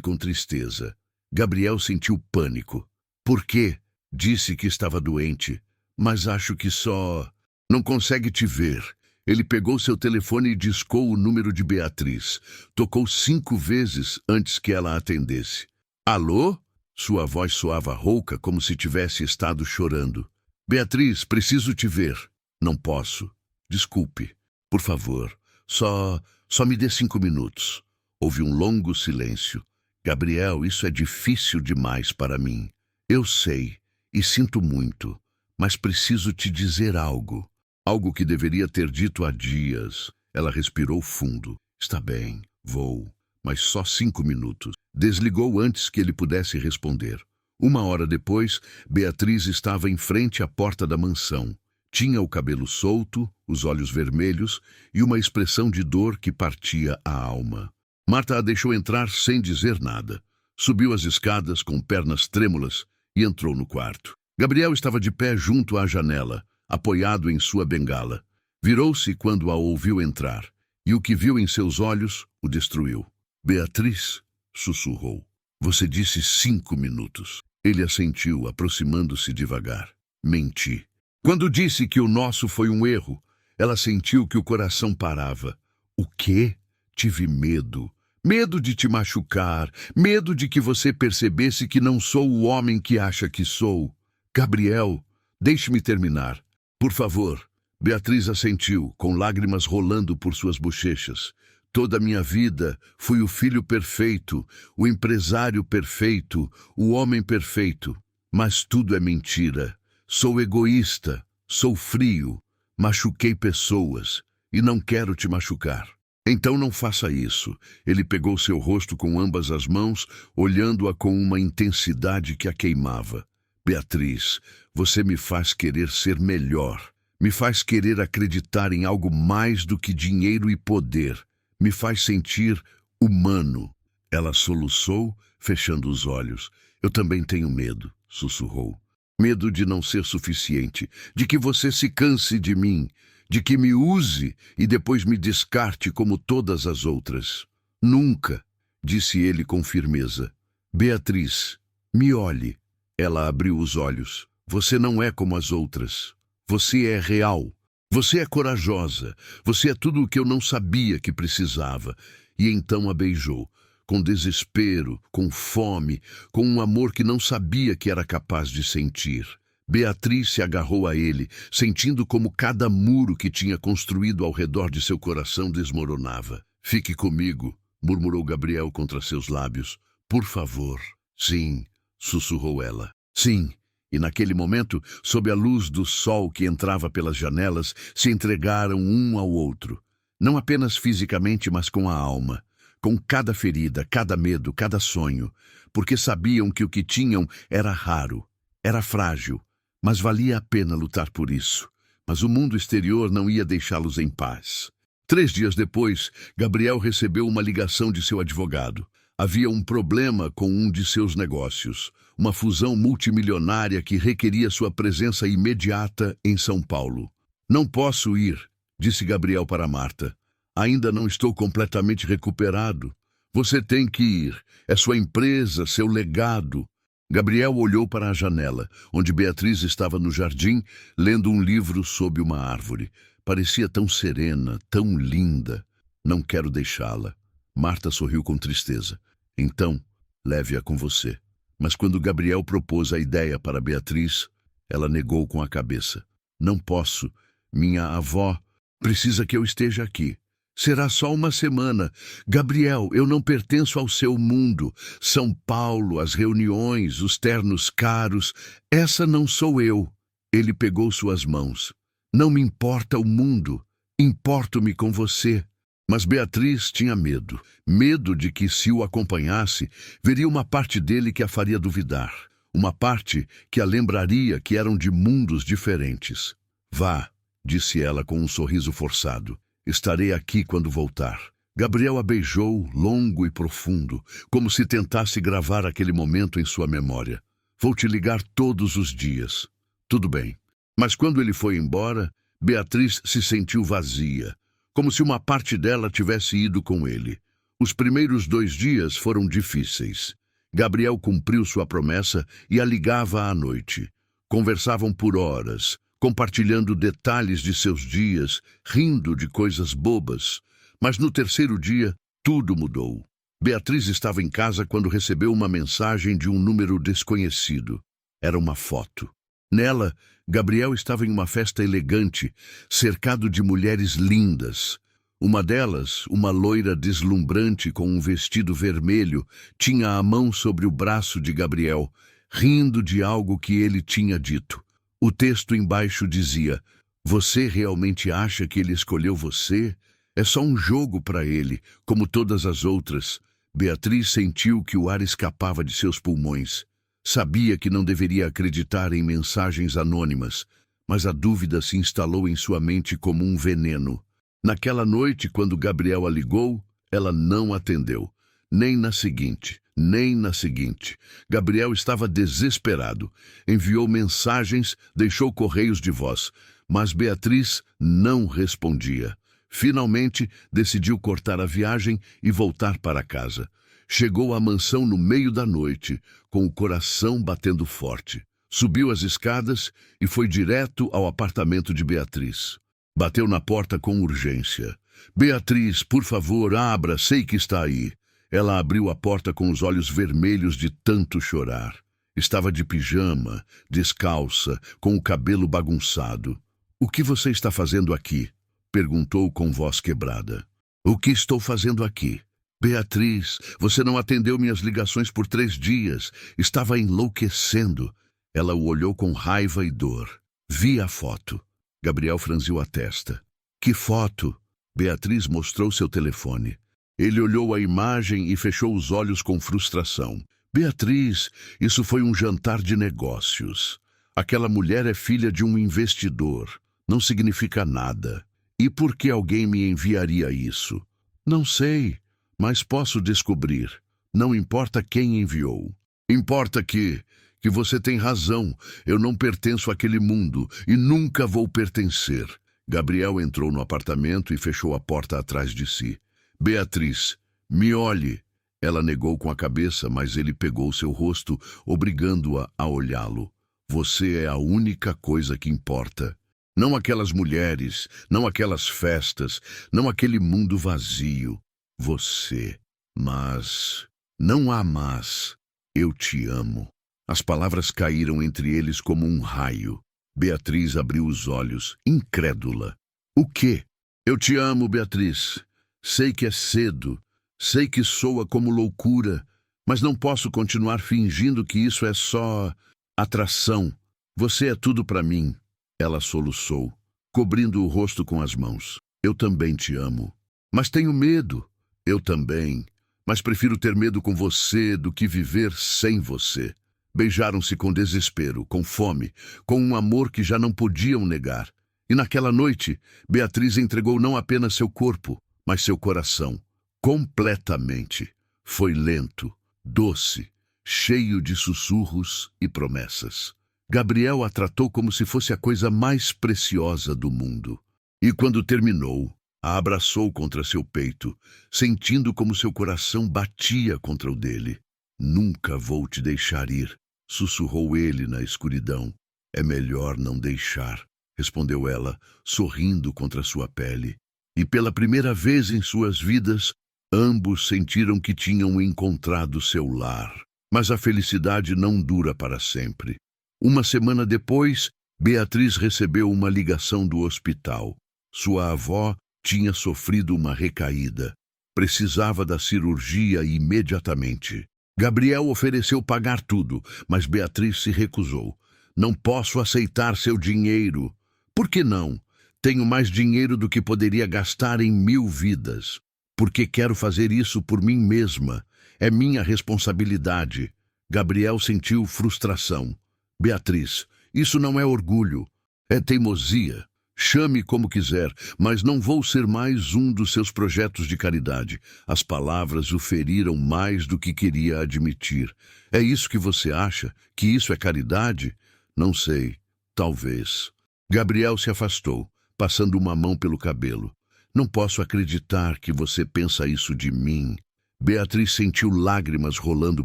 com tristeza. Gabriel sentiu pânico. Por quê? Disse que estava doente. Mas acho que só... Não consegue te ver. Ele pegou seu telefone e discou o número de Beatriz. Tocou 5 vezes antes que ela atendesse. Alô? Sua voz soava rouca, como se tivesse estado chorando. Beatriz, preciso te ver. Não posso. Desculpe. Por favor, só me dê 5 minutos. Houve um longo silêncio. Gabriel, isso é difícil demais para mim. Eu sei, e sinto muito, mas preciso te dizer algo. Algo que deveria ter dito há dias. Ela respirou fundo. Está bem, vou, mas só 5 minutos. Desligou antes que ele pudesse responder. 1 hora depois, Beatriz estava em frente à porta da mansão. Tinha o cabelo solto, os olhos vermelhos e uma expressão de dor que partia a alma. Marta a deixou entrar sem dizer nada. Subiu as escadas com pernas trêmulas e entrou no quarto. Gabriel estava de pé junto à janela, apoiado em sua bengala. Virou-se quando a ouviu entrar, e o que viu em seus olhos o destruiu. Beatriz, sussurrou. Você disse 5 minutos. Ele assentiu, aproximando-se devagar. Menti. Quando disse que o nosso foi um erro, ela sentiu que o coração parava. O quê? Tive medo. Medo de te machucar, medo de que você percebesse que não sou o homem que acha que sou. Gabriel, deixe-me terminar. Por favor. Beatriz assentiu, com lágrimas rolando por suas bochechas. Toda a minha vida fui o filho perfeito, o empresário perfeito, o homem perfeito. Mas tudo é mentira. Sou egoísta, sou frio, machuquei pessoas e não quero te machucar. Então não faça isso. Ele pegou seu rosto com ambas as mãos, olhando-a com uma intensidade que a queimava. Beatriz, você me faz querer ser melhor. Me faz querer acreditar em algo mais do que dinheiro e poder. Me faz sentir humano. Ela soluçou, fechando os olhos. Eu também tenho medo, sussurrou. Medo de não ser suficiente, de que você se canse de mim, de que me use e depois me descarte como todas as outras. Nunca, disse ele com firmeza. Beatriz, me olhe. Ela abriu os olhos. Você não é como as outras. Você é real. Você é corajosa. Você é tudo o que eu não sabia que precisava. E então a beijou, com desespero, com fome, com um amor que não sabia que era capaz de sentir. Beatriz se agarrou a ele, sentindo como cada muro que tinha construído ao redor de seu coração desmoronava. Fique comigo, murmurou Gabriel contra seus lábios. Por favor. Sim, sussurrou ela. Sim. E naquele momento, sob a luz do sol que entrava pelas janelas, se entregaram um ao outro. Não apenas fisicamente, mas com a alma. Com cada ferida, cada medo, cada sonho. Porque sabiam que o que tinham era raro, era frágil. Mas valia a pena lutar por isso. Mas o mundo exterior não ia deixá-los em paz. 3 dias depois, Gabriel recebeu uma ligação de seu advogado. Havia um problema com um de seus negócios, uma fusão multimilionária que requeria sua presença imediata em São Paulo. Não posso ir, disse Gabriel para Marta. Ainda não estou completamente recuperado. Você tem que ir. É sua empresa, seu legado. Gabriel olhou para a janela, onde Beatriz estava no jardim, lendo um livro sob uma árvore. Parecia tão serena, tão linda. Não quero deixá-la. Marta sorriu com tristeza. Então, leve-a com você. Mas quando Gabriel propôs a ideia para Beatriz, ela negou com a cabeça. Não posso. Minha avó precisa que eu esteja aqui. Será só uma semana. Gabriel, eu não pertenço ao seu mundo. São Paulo, as reuniões, os ternos caros. Essa não sou eu. Ele pegou suas mãos. Não me importa o mundo. Importo-me com você. Mas Beatriz tinha medo. Medo de que, se o acompanhasse, veria uma parte dele que a faria duvidar. Uma parte que a lembraria que eram de mundos diferentes. Vá, disse ela com um sorriso forçado. Estarei aqui quando voltar. Gabriel a beijou, longo e profundo, como se tentasse gravar aquele momento em sua memória. Vou te ligar todos os dias. Tudo bem. Mas quando ele foi embora, Beatriz se sentiu vazia, como se uma parte dela tivesse ido com ele. Os primeiros 2 dias foram difíceis. Gabriel cumpriu sua promessa e a ligava à noite. Conversavam por horas, compartilhando detalhes de seus dias, rindo de coisas bobas. Mas no 3º dia, tudo mudou. Beatriz estava em casa quando recebeu uma mensagem de um número desconhecido. Era uma foto. Nela, Gabriel estava em uma festa elegante, cercado de mulheres lindas. Uma delas, uma loira deslumbrante com um vestido vermelho, tinha a mão sobre o braço de Gabriel, rindo de algo que ele tinha dito. O texto embaixo dizia: Você realmente acha que ele escolheu você? É só um jogo para ele, como todas as outras. Beatriz sentiu que o ar escapava de seus pulmões. Sabia que não deveria acreditar em mensagens anônimas, mas a dúvida se instalou em sua mente como um veneno. Naquela noite, quando Gabriel a ligou, ela não atendeu. Nem na seguinte, nem na seguinte. Gabriel estava desesperado. Enviou mensagens, deixou correios de voz, mas Beatriz não respondia. Finalmente, decidiu cortar a viagem e voltar para casa. Chegou à mansão no meio da noite, com o coração batendo forte. Subiu as escadas e foi direto ao apartamento de Beatriz. Bateu na porta com urgência. "Beatriz, por favor, abra, sei que está aí." Ela abriu a porta com os olhos vermelhos de tanto chorar. Estava de pijama, descalça, com o cabelo bagunçado. "O que você está fazendo aqui?" perguntou com voz quebrada. "O que estou fazendo aqui?" "Beatriz, você não atendeu minhas ligações por 3 dias. Estava enlouquecendo." Ela o olhou com raiva e dor. "Vi a foto." Gabriel franziu a testa. "Que foto?" Beatriz mostrou seu telefone. Ele olhou a imagem e fechou os olhos com frustração. "Beatriz, isso foi um jantar de negócios. Aquela mulher é filha de um investidor. Não significa nada. E por que alguém me enviaria isso?" "Não sei, mas posso descobrir. Não importa quem enviou. Importa que você tem razão. Eu não pertenço àquele mundo e nunca vou pertencer." Gabriel entrou no apartamento e fechou a porta atrás de si. "Beatriz, me olhe." Ela negou com a cabeça, mas ele pegou seu rosto, obrigando-a a olhá-lo. "Você é a única coisa que importa. Não aquelas mulheres, não aquelas festas, não aquele mundo vazio. Você. Mas... não há mas. Eu te amo." As palavras caíram entre eles como um raio. Beatriz abriu os olhos, incrédula. "O quê?" "Eu te amo, Beatriz. Sei que é cedo, sei que soa como loucura, mas não posso continuar fingindo que isso é só atração. Você é tudo para mim." Ela soluçou, cobrindo o rosto com as mãos. "Eu também te amo. Mas tenho medo." "Eu também, mas prefiro ter medo com você do que viver sem você." Beijaram-se com desespero, com fome, com um amor que já não podiam negar. E naquela noite, Beatriz entregou não apenas seu corpo, mas seu coração. Completamente. Foi lento, doce, cheio de sussurros e promessas. Gabriel a tratou como se fosse a coisa mais preciosa do mundo. E quando terminou, a abraçou contra seu peito, sentindo como seu coração batia contra o dele. "Nunca vou te deixar ir", sussurrou ele na escuridão. "É melhor não deixar", respondeu ela, sorrindo contra sua pele. E pela primeira vez em suas vidas, ambos sentiram que tinham encontrado seu lar. Mas a felicidade não dura para sempre. Uma semana depois, Beatriz recebeu uma ligação do hospital. Sua avó tinha sofrido uma recaída. Precisava da cirurgia imediatamente. Gabriel ofereceu pagar tudo, mas Beatriz se recusou. "Não posso aceitar seu dinheiro." "Por que não? Tenho mais dinheiro do que poderia gastar em 1000 vidas. Porque quero fazer isso por mim mesma. É minha responsabilidade." Gabriel sentiu frustração. "Beatriz, isso não é orgulho. É teimosia. Chame como quiser, mas não vou ser mais um dos seus projetos de caridade." As palavras o feriram mais do que queria admitir. "É isso que você acha? Que isso é caridade?" "Não sei. Talvez." Gabriel se afastou, passando uma mão pelo cabelo. "Não posso acreditar que você pensa isso de mim." Beatriz sentiu lágrimas rolando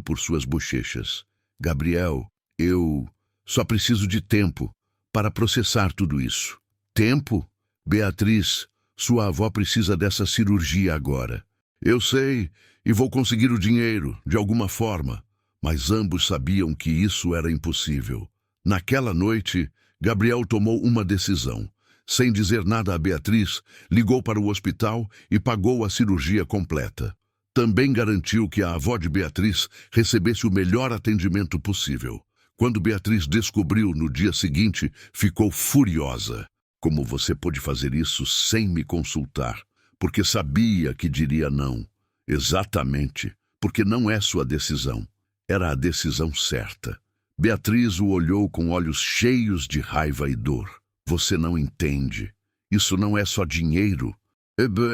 por suas bochechas. "Gabriel, eu só preciso de tempo para processar tudo isso." "Tempo? Beatriz, sua avó precisa dessa cirurgia agora." "Eu sei, e vou conseguir o dinheiro, de alguma forma." Mas ambos sabiam que isso era impossível. Naquela noite, Gabriel tomou uma decisão. Sem dizer nada a Beatriz, ligou para o hospital e pagou a cirurgia completa. Também garantiu que a avó de Beatriz recebesse o melhor atendimento possível. Quando Beatriz descobriu no dia seguinte, ficou furiosa. "Como você pôde fazer isso sem me consultar? Porque sabia que diria não." "Exatamente, porque não é sua decisão. Era a decisão certa." Beatriz o olhou com olhos cheios de raiva e dor. Você não entende. Isso não é só dinheiro.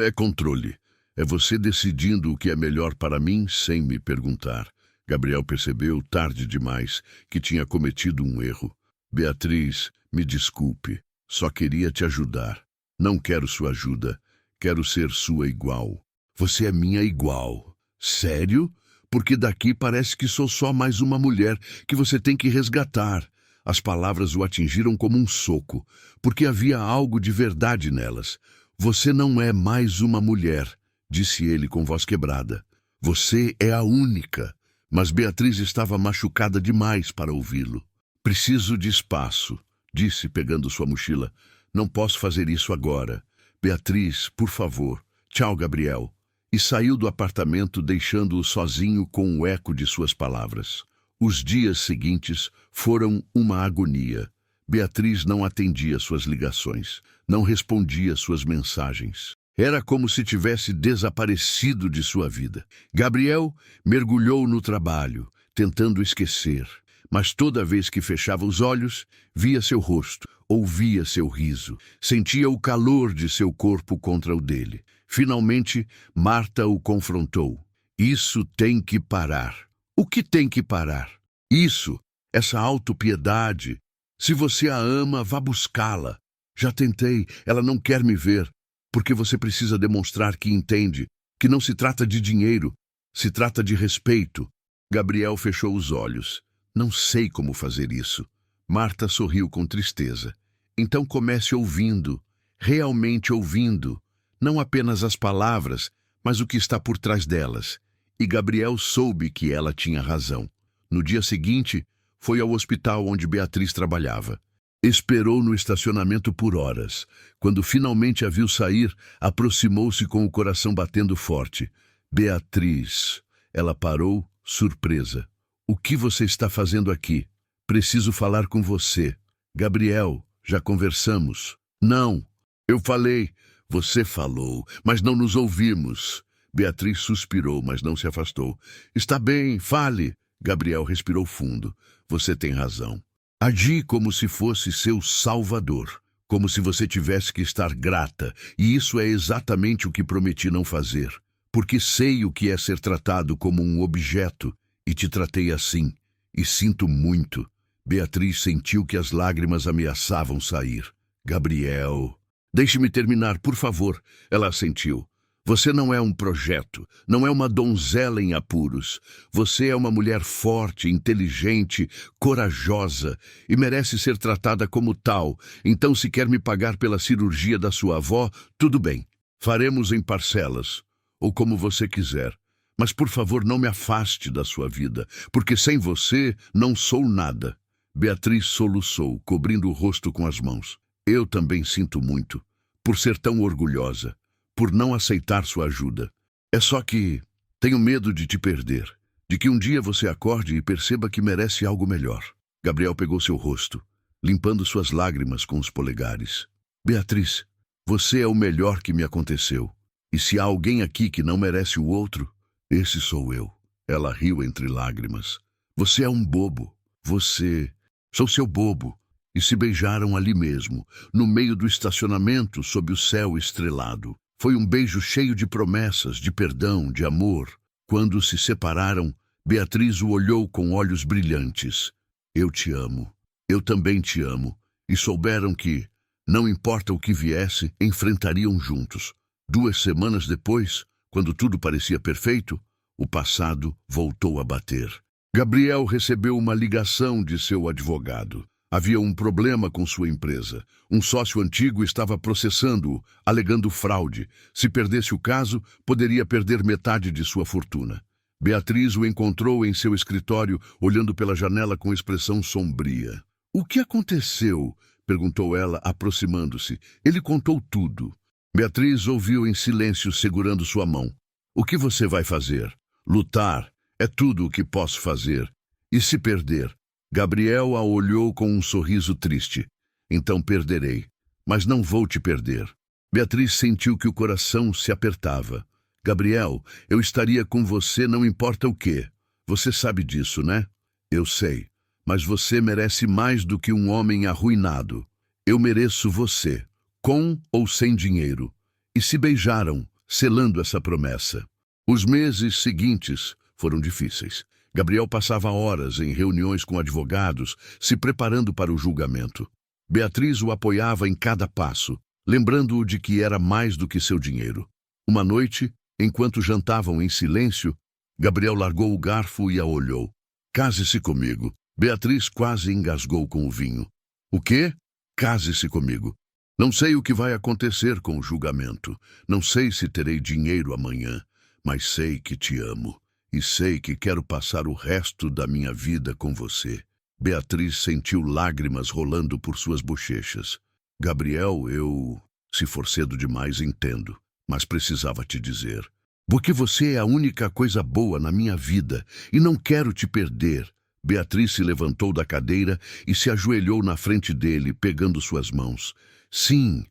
É controle. É você decidindo o que é melhor para mim sem me perguntar. Gabriel percebeu, tarde demais, que tinha cometido um erro. Beatriz, me desculpe. Só queria te ajudar. Não quero sua ajuda. Quero ser sua igual. Você é minha igual. Sério? Porque daqui parece que sou só mais uma mulher que você tem que resgatar. As palavras o atingiram como um soco, porque havia algo de verdade nelas. Você não é mais uma mulher, disse ele com voz quebrada. Você é a única. Mas Beatriz estava machucada demais para ouvi-lo. Preciso de espaço, disse pegando sua mochila. Não posso fazer isso agora. Beatriz, por favor. Tchau, Gabriel. E saiu do apartamento deixando-o sozinho com o eco de suas palavras. Os dias seguintes foram uma agonia. Beatriz não atendia suas ligações, não respondia suas mensagens. Era como se tivesse desaparecido de sua vida. Gabriel mergulhou no trabalho, tentando esquecer, mas toda vez que fechava os olhos, via seu rosto, ouvia seu riso, sentia o calor de seu corpo contra o dele. Finalmente, Marta o confrontou. Isso tem que parar. O que tem que parar? Isso, essa autopiedade. Se você a ama, vá buscá-la. Já tentei, ela não quer me ver, porque você precisa demonstrar que entende, que não se trata de dinheiro, se trata de respeito. Gabriel fechou os olhos. Não sei como fazer isso. Marta sorriu com tristeza. Então comece ouvindo, realmente ouvindo, não apenas as palavras, mas o que está por trás delas. E Gabriel soube que ela tinha razão. No dia seguinte, foi ao hospital onde Beatriz trabalhava. Esperou no estacionamento por horas. Quando finalmente a viu sair, aproximou-se com o coração batendo forte. Beatriz. Ela parou, surpresa. O que você está fazendo aqui? Preciso falar com você. Gabriel, já conversamos. Não. Eu falei. Você falou, mas não nos ouvimos. Beatriz suspirou, mas não se afastou. Está bem, fale. Gabriel respirou fundo. Você tem razão. Agi como se fosse seu salvador, como se você tivesse que estar grata, e isso é exatamente o que prometi não fazer, porque sei o que é ser tratado como um objeto, e te tratei assim, e sinto muito. Beatriz sentiu que as lágrimas ameaçavam sair. Gabriel... Deixe-me terminar, por favor. Ela assentiu. Você não é um projeto, não é uma donzela em apuros. Você é uma mulher forte, inteligente, corajosa e merece ser tratada como tal. Então, se quer me pagar pela cirurgia da sua avó, tudo bem. Faremos em parcelas, ou como você quiser. Mas, por favor, não me afaste da sua vida, porque sem você não sou nada. Beatriz soluçou, cobrindo o rosto com as mãos. Eu também sinto muito, por ser tão orgulhosa, por não aceitar sua ajuda. É só que tenho medo de te perder, de que um dia você acorde e perceba que merece algo melhor. Gabriel pegou seu rosto, limpando suas lágrimas com os polegares. Beatriz, você é o melhor que me aconteceu. E se há alguém aqui que não merece o outro, esse sou eu. Ela riu entre lágrimas. Você é um bobo. Sou seu bobo. E se beijaram ali mesmo, no meio do estacionamento, sob o céu estrelado. Foi um beijo cheio de promessas, de perdão, de amor. Quando se separaram, Beatriz o olhou com olhos brilhantes. Eu te amo. Eu também te amo. E souberam que, não importa o que viesse, enfrentariam juntos. 2 semanas depois, quando tudo parecia perfeito, o passado voltou a bater. Gabriel recebeu uma ligação de seu advogado. Havia um problema com sua empresa. Um sócio antigo estava processando-o, alegando fraude. Se perdesse o caso, poderia perder metade de sua fortuna. Beatriz o encontrou em seu escritório, olhando pela janela com expressão sombria. O que aconteceu? Perguntou ela, aproximando-se. Ele contou tudo. Beatriz ouviu em silêncio, segurando sua mão. O que você vai fazer? Lutar. É tudo o que posso fazer. E se perder? Gabriel a olhou com um sorriso triste. Então perderei, mas não vou te perder. Beatriz sentiu que o coração se apertava. Gabriel, eu estaria com você não importa o quê. Você sabe disso, né? Eu sei, mas você merece mais do que um homem arruinado. Eu mereço você, com ou sem dinheiro. E se beijaram, selando essa promessa. Os meses seguintes foram difíceis. Gabriel passava horas em reuniões com advogados, se preparando para o julgamento. Beatriz o apoiava em cada passo, lembrando-o de que era mais do que seu dinheiro. Uma noite, enquanto jantavam em silêncio, Gabriel largou o garfo e a olhou. Case-se comigo. Beatriz quase engasgou com o vinho. O quê? Case-se comigo. Não sei o que vai acontecer com o julgamento. Não sei se terei dinheiro amanhã, mas sei que te amo. E sei que quero passar o resto da minha vida com você. Beatriz sentiu lágrimas rolando por suas bochechas. Gabriel, se for cedo demais, entendo, mas precisava te dizer. Porque você é a única coisa boa na minha vida e não quero te perder. Beatriz se levantou da cadeira e se ajoelhou na frente dele, pegando suas mãos. Sim,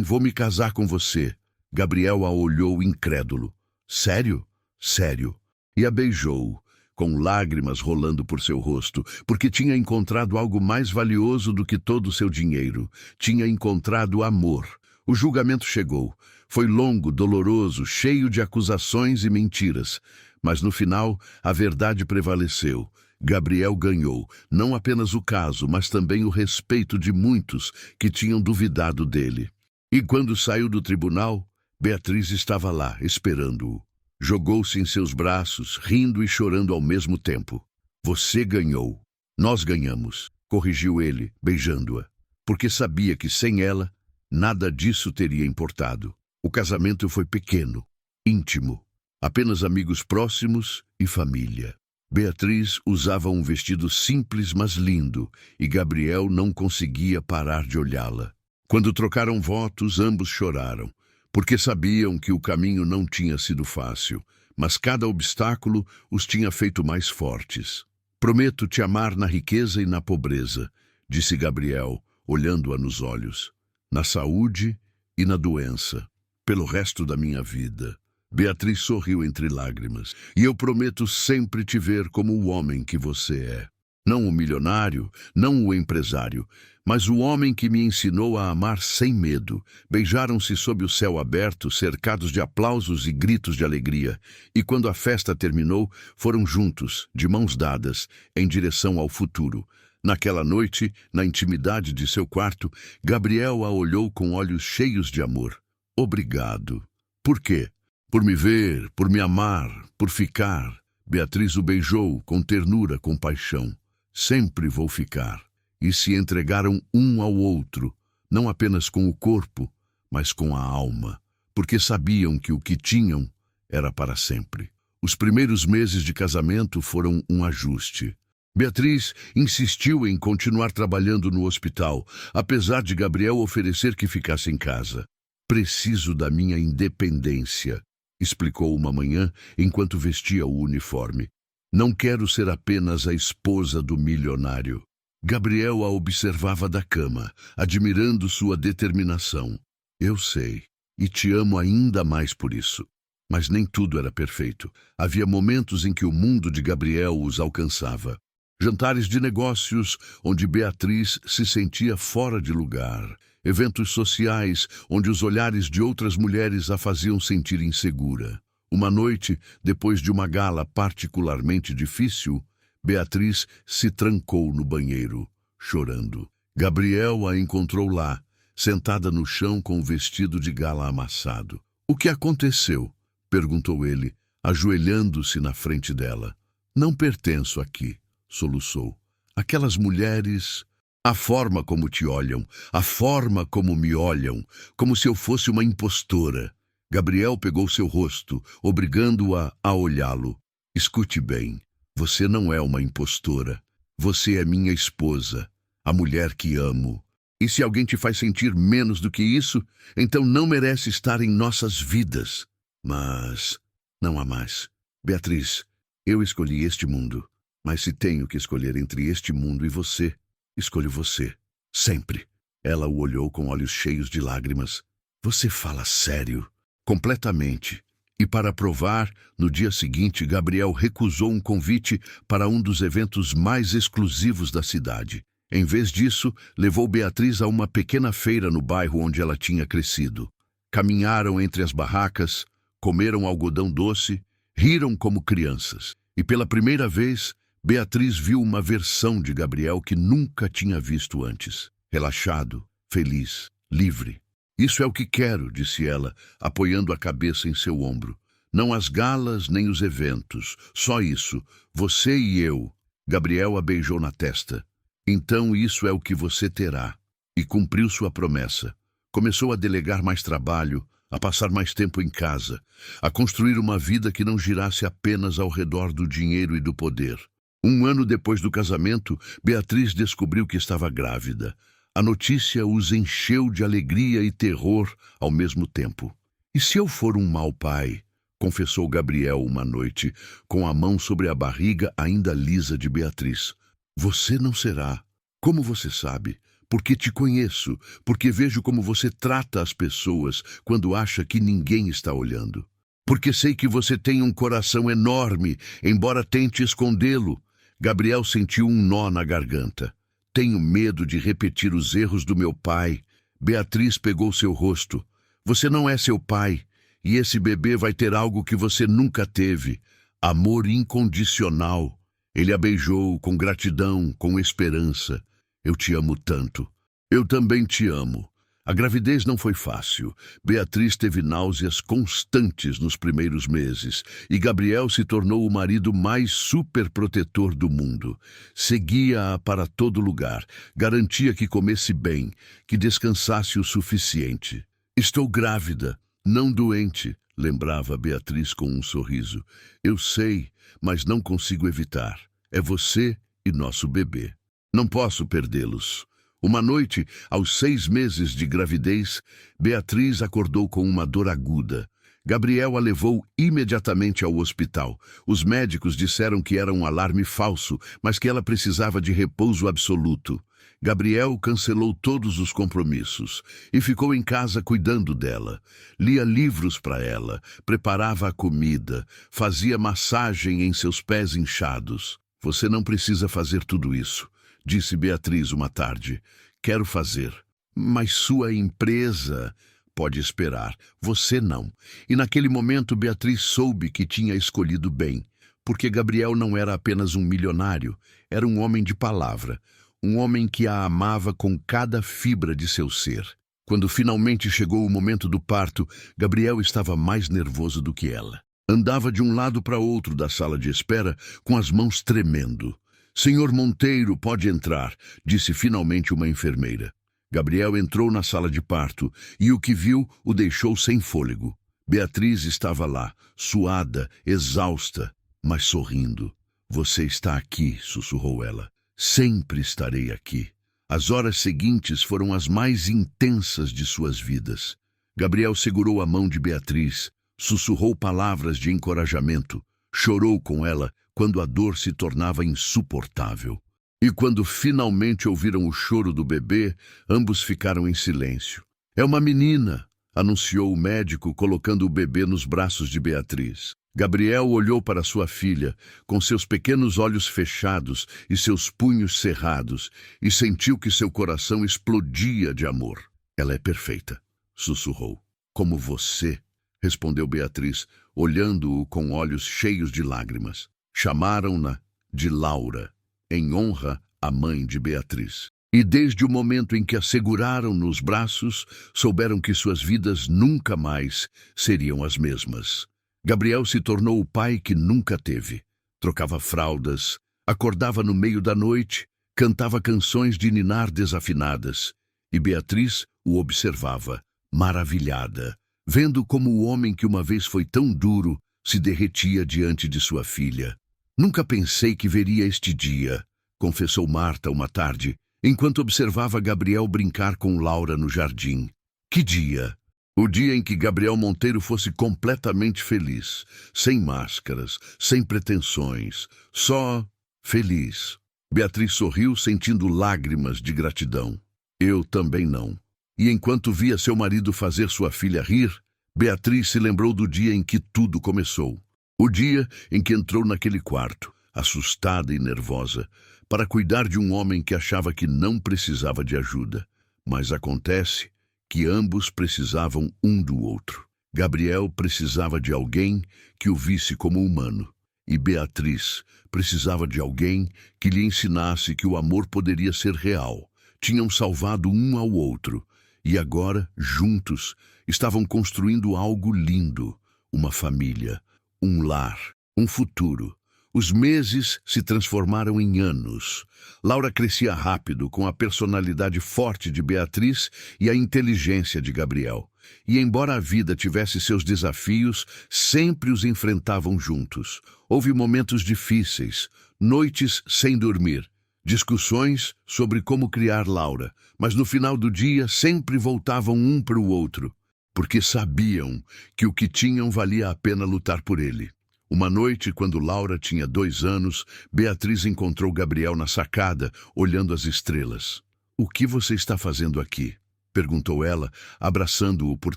vou me casar com você. Gabriel a olhou incrédulo. Sério? Sério. E a beijou, com lágrimas rolando por seu rosto, porque tinha encontrado algo mais valioso do que todo o seu dinheiro. Tinha encontrado amor. O julgamento chegou. Foi longo, doloroso, cheio de acusações e mentiras. Mas no final, a verdade prevaleceu. Gabriel ganhou, não apenas o caso, mas também o respeito de muitos que tinham duvidado dele. E quando saiu do tribunal, Beatriz estava lá, esperando-o. Jogou-se em seus braços, rindo e chorando ao mesmo tempo. Você ganhou. Nós ganhamos, corrigiu ele, beijando-a, porque sabia que sem ela, nada disso teria importado. O casamento foi pequeno, íntimo, apenas amigos próximos e família. Beatriz usava um vestido simples, mas lindo, e Gabriel não conseguia parar de olhá-la. Quando trocaram votos, ambos choraram, porque sabiam que o caminho não tinha sido fácil, mas cada obstáculo os tinha feito mais fortes. Prometo te amar na riqueza e na pobreza, disse Gabriel, olhando-a nos olhos, na saúde e na doença, pelo resto da minha vida. Beatriz sorriu entre lágrimas. E eu prometo sempre te ver como o homem que você é. Não o milionário, não o empresário, mas o homem que me ensinou a amar sem medo. Beijaram-se sob o céu aberto, cercados de aplausos e gritos de alegria. E quando a festa terminou, foram juntos, de mãos dadas, em direção ao futuro. Naquela noite, na intimidade de seu quarto, Gabriel a olhou com olhos cheios de amor. Obrigado. Por quê? Por me ver, por me amar, por ficar. Beatriz o beijou com ternura, com paixão. Sempre vou ficar. E se entregaram um ao outro, não apenas com o corpo, mas com a alma, porque sabiam que o que tinham era para sempre. Os primeiros meses de casamento foram um ajuste. Beatriz insistiu em continuar trabalhando no hospital, apesar de Gabriel oferecer que ficasse em casa. Preciso da minha independência, explicou uma manhã enquanto vestia o uniforme. Não quero ser apenas a esposa do milionário. Gabriel a observava da cama, admirando sua determinação. Eu sei, e te amo ainda mais por isso. Mas nem tudo era perfeito. Havia momentos em que o mundo de Gabriel os alcançava. Jantares de negócios onde Beatriz se sentia fora de lugar. Eventos sociais onde os olhares de outras mulheres a faziam sentir insegura. Uma noite, depois de uma gala particularmente difícil, Beatriz se trancou no banheiro, chorando. Gabriel a encontrou lá, sentada no chão com o vestido de gala amassado. O que aconteceu? Perguntou ele, ajoelhando-se na frente dela. Não pertenço aqui, soluçou. Aquelas mulheres... A forma como te olham, a forma como me olham, como se eu fosse uma impostora. Gabriel pegou seu rosto, obrigando-a a olhá-lo. Escute bem, você não é uma impostora. Você é minha esposa, a mulher que amo. E se alguém te faz sentir menos do que isso, então não merece estar em nossas vidas. Mas não há mais. Beatriz, eu escolhi este mundo, mas se tenho que escolher entre este mundo e você, escolho você, sempre. Ela o olhou com olhos cheios de lágrimas. Você fala sério? Completamente. E para provar, no dia seguinte, Gabriel recusou um convite para um dos eventos mais exclusivos da cidade. Em vez disso, levou Beatriz a uma pequena feira no bairro onde ela tinha crescido. Caminharam entre as barracas, comeram algodão doce, riram como crianças. E pela primeira vez, Beatriz viu uma versão de Gabriel que nunca tinha visto antes. Relaxado, feliz, livre. Isso é o que quero, disse ela, apoiando a cabeça em seu ombro. Não as galas nem os eventos, só isso, você e eu. Gabriel a beijou na testa. Então isso é o que você terá. E cumpriu sua promessa. Começou a delegar mais trabalho, a passar mais tempo em casa, a construir uma vida que não girasse apenas ao redor do dinheiro e do poder. 1 ano depois do casamento, Beatriz descobriu que estava grávida. A notícia os encheu de alegria e terror ao mesmo tempo. E se eu for um mau pai? Confessou Gabriel uma noite, com a mão sobre a barriga ainda lisa de Beatriz. Você não será. Como você sabe? Porque te conheço, porque vejo como você trata as pessoas quando acha que ninguém está olhando. Porque sei que você tem um coração enorme, embora tente escondê-lo. Gabriel sentiu um nó na garganta. Tenho medo de repetir os erros do meu pai. Beatriz pegou seu rosto. Você não é seu pai, e esse bebê vai ter algo que você nunca teve. Amor incondicional. Ele a beijou com gratidão, com esperança. Eu te amo tanto. Eu também te amo. A gravidez não foi fácil. Beatriz teve náuseas constantes nos primeiros meses e Gabriel se tornou o marido mais superprotetor do mundo. Seguia-a para todo lugar, garantia que comesse bem, que descansasse o suficiente. Estou grávida, não doente, lembrava Beatriz com um sorriso. Eu sei, mas não consigo evitar. É você e nosso bebê. Não posso perdê-los. Uma noite, aos 6 meses de gravidez, Beatriz acordou com uma dor aguda. Gabriel a levou imediatamente ao hospital. Os médicos disseram que era um alarme falso, mas que ela precisava de repouso absoluto. Gabriel cancelou todos os compromissos e ficou em casa cuidando dela. Lia livros para ela, preparava a comida, fazia massagem em seus pés inchados. Você não precisa fazer tudo isso, disse Beatriz uma tarde. Quero fazer. Mas sua empresa pode esperar. Você não. E naquele momento Beatriz soube que tinha escolhido bem. Porque Gabriel não era apenas um milionário. Era um homem de palavra. Um homem que a amava com cada fibra de seu ser. Quando finalmente chegou o momento do parto, Gabriel estava mais nervoso do que ela. Andava de um lado para outro da sala de espera com as mãos tremendo. Senhor Monteiro, pode entrar, disse finalmente uma enfermeira. Gabriel entrou na sala de parto e o que viu o deixou sem fôlego. Beatriz estava lá, suada, exausta, mas sorrindo. Você está aqui, sussurrou ela. Sempre estarei aqui. As horas seguintes foram as mais intensas de suas vidas. Gabriel segurou a mão de Beatriz, sussurrou palavras de encorajamento, chorou com ela quando a dor se tornava insuportável. E quando finalmente ouviram o choro do bebê, ambos ficaram em silêncio. É uma menina, anunciou o médico, colocando o bebê nos braços de Beatriz. Gabriel olhou para sua filha, com seus pequenos olhos fechados e seus punhos cerrados, e sentiu que seu coração explodia de amor. Ela é perfeita, sussurrou. Como você, respondeu Beatriz, olhando-o com olhos cheios de lágrimas. Chamaram-na de Laura, em honra à mãe de Beatriz. E desde o momento em que a seguraram nos braços, souberam que suas vidas nunca mais seriam as mesmas. Gabriel se tornou o pai que nunca teve. Trocava fraldas, acordava no meio da noite, cantava canções de ninar desafinadas. E Beatriz o observava, maravilhada, vendo como o homem que uma vez foi tão duro se derretia diante de sua filha. Nunca pensei que veria este dia, confessou Marta uma tarde, enquanto observava Gabriel brincar com Laura no jardim. Que dia! O dia em que Gabriel Monteiro fosse completamente feliz, sem máscaras, sem pretensões, só feliz. Beatriz sorriu, sentindo lágrimas de gratidão. Eu também não. E enquanto via seu marido fazer sua filha rir, Beatriz se lembrou do dia em que tudo começou. O dia em que entrou naquele quarto, assustada e nervosa, para cuidar de um homem que achava que não precisava de ajuda. Mas acontece que ambos precisavam um do outro. Gabriel precisava de alguém que o visse como humano, e Beatriz precisava de alguém que lhe ensinasse que o amor poderia ser real. Tinham salvado um ao outro, e agora, juntos, estavam construindo algo lindo, uma família, um lar, um futuro. Os meses se transformaram em anos. Laura crescia rápido, com a personalidade forte de Beatriz e a inteligência de Gabriel. E embora a vida tivesse seus desafios, sempre os enfrentavam juntos. Houve momentos difíceis, noites sem dormir, discussões sobre como criar Laura, mas no final do dia sempre voltavam um para o outro, porque sabiam que o que tinham valia a pena lutar por ele. Uma noite, quando Laura tinha 2 anos, Beatriz encontrou Gabriel na sacada, olhando as estrelas. "O que você está fazendo aqui?" perguntou ela, abraçando-o por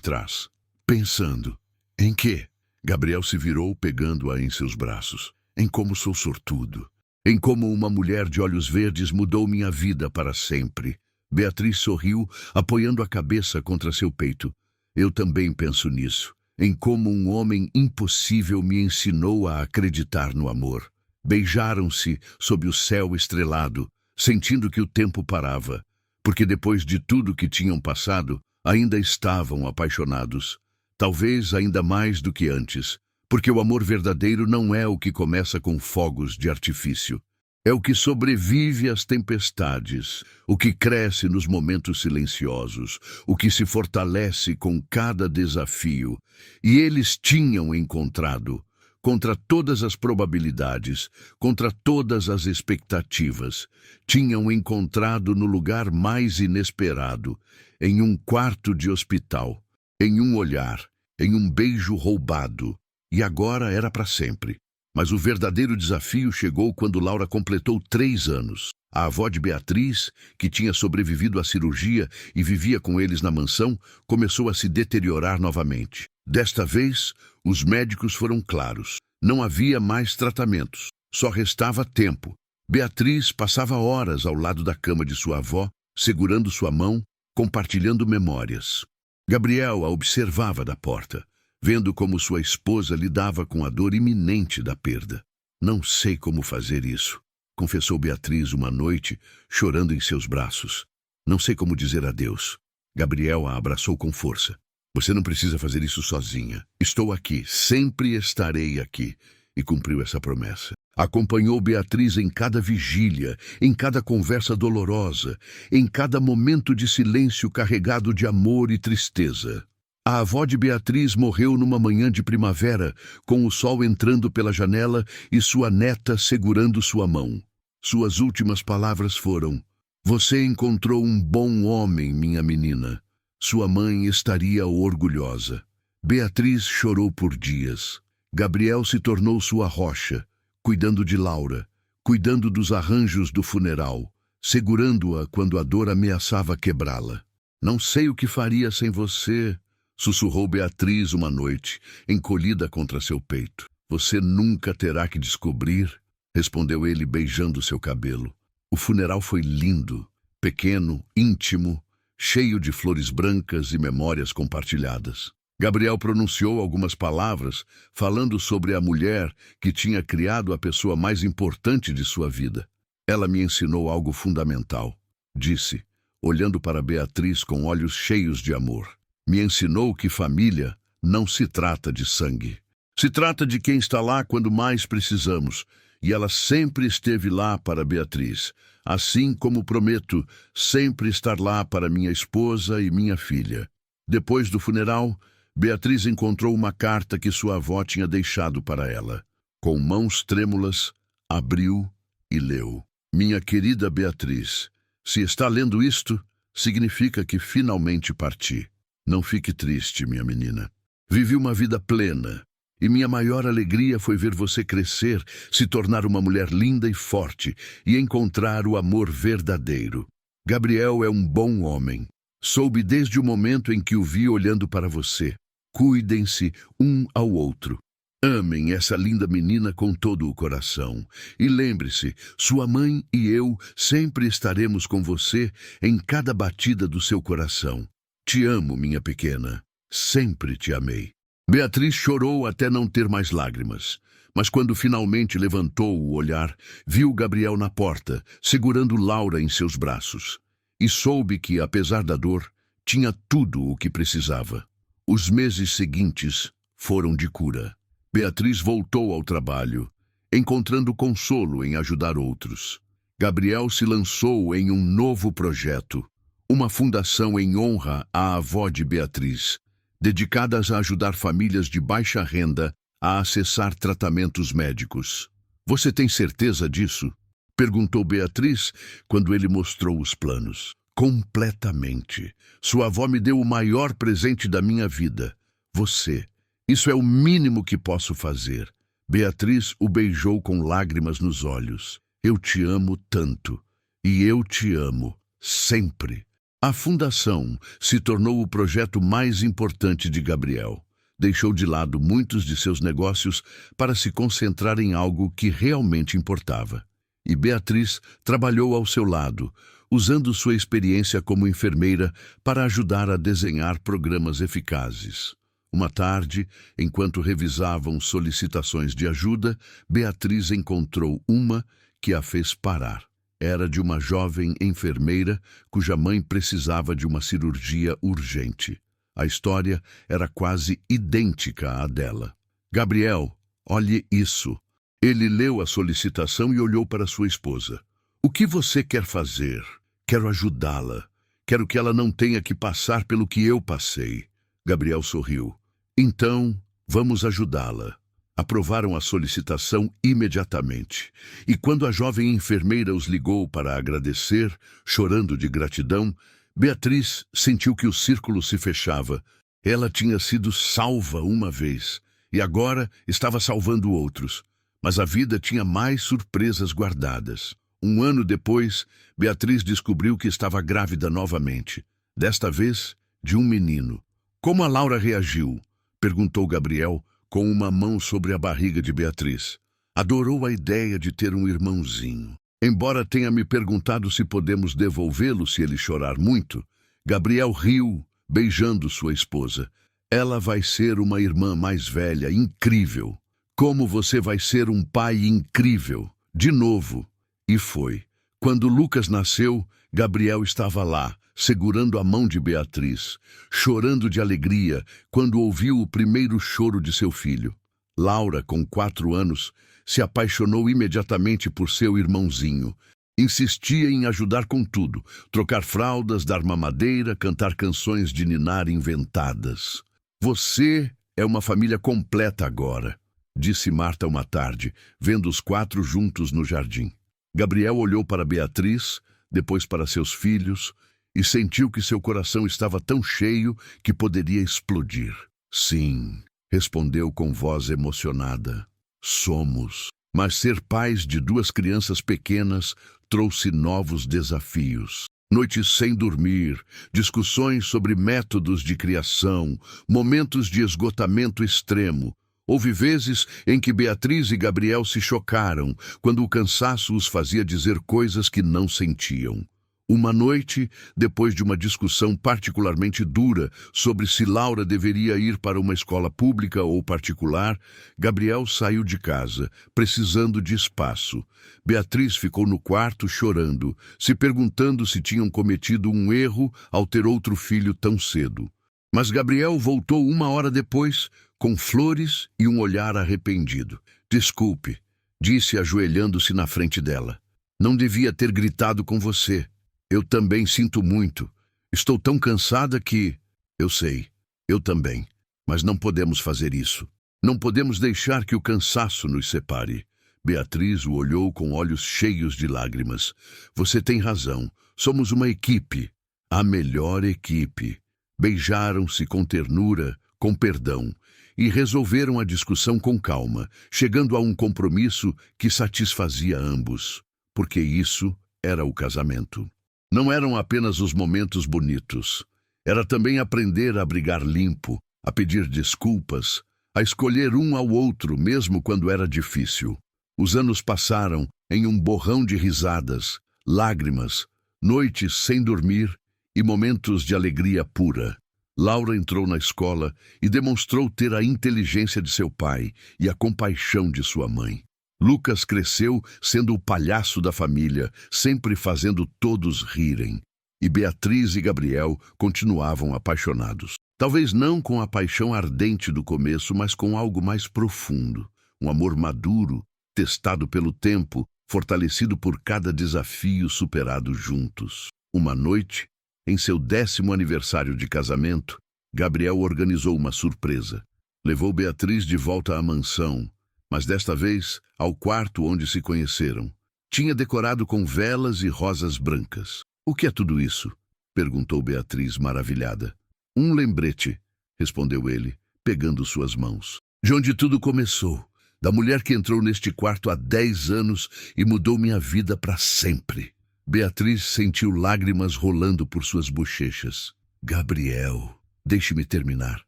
trás. "Pensando." "Em quê?" Gabriel se virou, pegando-a em seus braços. "Em como sou sortudo. Em como uma mulher de olhos verdes mudou minha vida para sempre." Beatriz sorriu, apoiando a cabeça contra seu peito. "Eu também penso nisso. Em como um homem impossível me ensinou a acreditar no amor." Beijaram-se sob o céu estrelado, sentindo que o tempo parava, porque depois de tudo que tinham passado, ainda estavam apaixonados. Talvez ainda mais do que antes, porque o amor verdadeiro não é o que começa com fogos de artifício. É o que sobrevive às tempestades, o que cresce nos momentos silenciosos, o que se fortalece com cada desafio. E eles tinham encontrado, contra todas as probabilidades, contra todas as expectativas, tinham encontrado no lugar mais inesperado, em um quarto de hospital, em um olhar, em um beijo roubado, e agora era para sempre. Mas o verdadeiro desafio chegou quando Laura completou 3 anos. A avó de Beatriz, que tinha sobrevivido à cirurgia e vivia com eles na mansão, começou a se deteriorar novamente. Desta vez, os médicos foram claros. Não havia mais tratamentos, só restava tempo. Beatriz passava horas ao lado da cama de sua avó, segurando sua mão, compartilhando memórias. Gabriel a observava da porta, vendo como sua esposa lidava com a dor iminente da perda. "Não sei como fazer isso", confessou Beatriz uma noite, chorando em seus braços. "Não sei como dizer adeus." Gabriel a abraçou com força. "Você não precisa fazer isso sozinha. Estou aqui, sempre estarei aqui." E cumpriu essa promessa. Acompanhou Beatriz em cada vigília, em cada conversa dolorosa, em cada momento de silêncio carregado de amor e tristeza. A avó de Beatriz morreu numa manhã de primavera, com o sol entrando pela janela e sua neta segurando sua mão. Suas últimas palavras foram: "Você encontrou um bom homem, minha menina." Sua mãe estaria orgulhosa. Beatriz chorou por dias. Gabriel se tornou sua rocha, cuidando de Laura, cuidando dos arranjos do funeral, segurando-a quando a dor ameaçava quebrá-la. "Não sei o que faria sem você", sussurrou Beatriz uma noite, encolhida contra seu peito. "Você nunca terá que descobrir", respondeu ele beijando seu cabelo. O funeral foi lindo, pequeno, íntimo, cheio de flores brancas e memórias compartilhadas. Gabriel pronunciou algumas palavras, falando sobre a mulher que tinha criado a pessoa mais importante de sua vida. "Ela me ensinou algo fundamental", disse, olhando para Beatriz com olhos cheios de amor. "Me ensinou que família não se trata de sangue. Se trata de quem está lá quando mais precisamos." E ela sempre esteve lá para Beatriz, assim como prometo sempre estar lá para minha esposa e minha filha. Depois do funeral, Beatriz encontrou uma carta que sua avó tinha deixado para ela. Com mãos trêmulas, abriu e leu: "Minha querida Beatriz, se está lendo isto, significa que finalmente parti. Não fique triste, minha menina. Vivi uma vida plena, e minha maior alegria foi ver você crescer, se tornar uma mulher linda e forte, e encontrar o amor verdadeiro. Gabriel é um bom homem. Soube desde o momento em que o vi olhando para você. Cuidem-se um ao outro." Amem essa linda menina com todo o coração. E lembre-se, sua mãe e eu sempre estaremos com você em cada batida do seu coração. Te amo, minha pequena. Sempre te amei. Beatriz chorou até não ter mais lágrimas. Mas quando finalmente levantou o olhar, viu Gabriel na porta, segurando Laura em seus braços. E soube que, apesar da dor, tinha tudo o que precisava. Os meses seguintes foram de cura. Beatriz voltou ao trabalho, encontrando consolo em ajudar outros. Gabriel se lançou em um novo projeto, uma fundação em honra à avó de Beatriz, dedicadas a ajudar famílias de baixa renda a acessar tratamentos médicos. Você tem certeza disso? Perguntou Beatriz quando ele mostrou os planos. Completamente. Sua avó me deu o maior presente da minha vida. Você. Isso é o mínimo que posso fazer. Beatriz o beijou com lágrimas nos olhos. Eu te amo tanto. E eu te amo. Sempre. A fundação se tornou o projeto mais importante de Gabriel. Deixou de lado muitos de seus negócios para se concentrar em algo que realmente importava. E Beatriz trabalhou ao seu lado, usando sua experiência como enfermeira para ajudar a desenhar programas eficazes. Uma tarde, enquanto revisavam solicitações de ajuda, Beatriz encontrou uma que a fez parar. Era de uma jovem enfermeira cuja mãe precisava de uma cirurgia urgente. A história era quase idêntica à dela. Gabriel, olhe isso. Ele leu a solicitação e olhou para sua esposa. O que você quer fazer? Quero ajudá-la. Quero que ela não tenha que passar pelo que eu passei. Gabriel sorriu. Então, vamos ajudá-la. Aprovaram a solicitação imediatamente. E quando a jovem enfermeira os ligou para agradecer, chorando de gratidão, Beatriz sentiu que o círculo se fechava. Ela tinha sido salva uma vez, e agora estava salvando outros. Mas a vida tinha mais surpresas guardadas. Um ano depois, Beatriz descobriu que estava grávida novamente. Desta vez, de um menino. Como a Laura reagiu? Perguntou Gabriel, com uma mão sobre a barriga de Beatriz. Adorou a ideia de ter um irmãozinho. Embora tenha me perguntado se podemos devolvê-lo se ele chorar muito, Gabriel riu, beijando sua esposa. Ela vai ser uma irmã mais velha, incrível. Como você vai ser um pai incrível. De novo. E foi. Quando Lucas nasceu, Gabriel estava lá, segurando a mão de Beatriz, chorando de alegria quando ouviu o primeiro choro de seu filho. Laura, com 4 anos, se apaixonou imediatamente por seu irmãozinho. Insistia em ajudar com tudo, trocar fraldas, dar mamadeira, cantar canções de ninar inventadas. Você é uma família completa agora, disse Marta uma tarde, vendo os 4 juntos no jardim. Gabriel olhou para Beatriz, depois para seus filhos, e sentiu que seu coração estava tão cheio que poderia explodir. Sim, respondeu com voz emocionada. Somos. Mas ser pais de 2 crianças pequenas trouxe novos desafios. Noites sem dormir, discussões sobre métodos de criação, momentos de esgotamento extremo. Houve vezes em que Beatriz e Gabriel se chocaram, quando o cansaço os fazia dizer coisas que não sentiam. Uma noite, depois de uma discussão particularmente dura sobre se Laura deveria ir para uma escola pública ou particular, Gabriel saiu de casa, precisando de espaço. Beatriz ficou no quarto chorando, se perguntando se tinham cometido um erro ao ter outro filho tão cedo. Mas Gabriel voltou 1 hora depois, com flores e um olhar arrependido. Desculpe, disse ajoelhando-se na frente dela. Não devia ter gritado com você. Eu também sinto muito. Estou tão cansada que... Eu sei, eu também. Mas não podemos fazer isso. Não podemos deixar que o cansaço nos separe. Beatriz o olhou com olhos cheios de lágrimas. Você tem razão. Somos uma equipe. A melhor equipe. Beijaram-se com ternura, com perdão, e resolveram a discussão com calma, chegando a um compromisso que satisfazia ambos. Porque isso era o casamento. Não eram apenas os momentos bonitos. Era também aprender a brigar limpo, a pedir desculpas, a escolher um ao outro mesmo quando era difícil. Os anos passaram em um borrão de risadas, lágrimas, noites sem dormir e momentos de alegria pura. Laura entrou na escola e demonstrou ter a inteligência de seu pai e a compaixão de sua mãe. Lucas cresceu sendo o palhaço da família, sempre fazendo todos rirem. E Beatriz e Gabriel continuavam apaixonados. Talvez não com a paixão ardente do começo, mas com algo mais profundo. Um amor maduro, testado pelo tempo, fortalecido por cada desafio superado juntos. Uma noite, em seu 10º aniversário de casamento, Gabriel organizou uma surpresa. Levou Beatriz de volta à mansão, mas desta vez ao quarto onde se conheceram. Tinha decorado com velas e rosas brancas. "O que é tudo isso?" perguntou Beatriz, maravilhada. "Um lembrete", respondeu ele, pegando suas mãos. "De onde tudo começou, da mulher que entrou neste quarto há 10 anos e mudou minha vida para sempre." Beatriz sentiu lágrimas rolando por suas bochechas. "Gabriel, deixe-me terminar.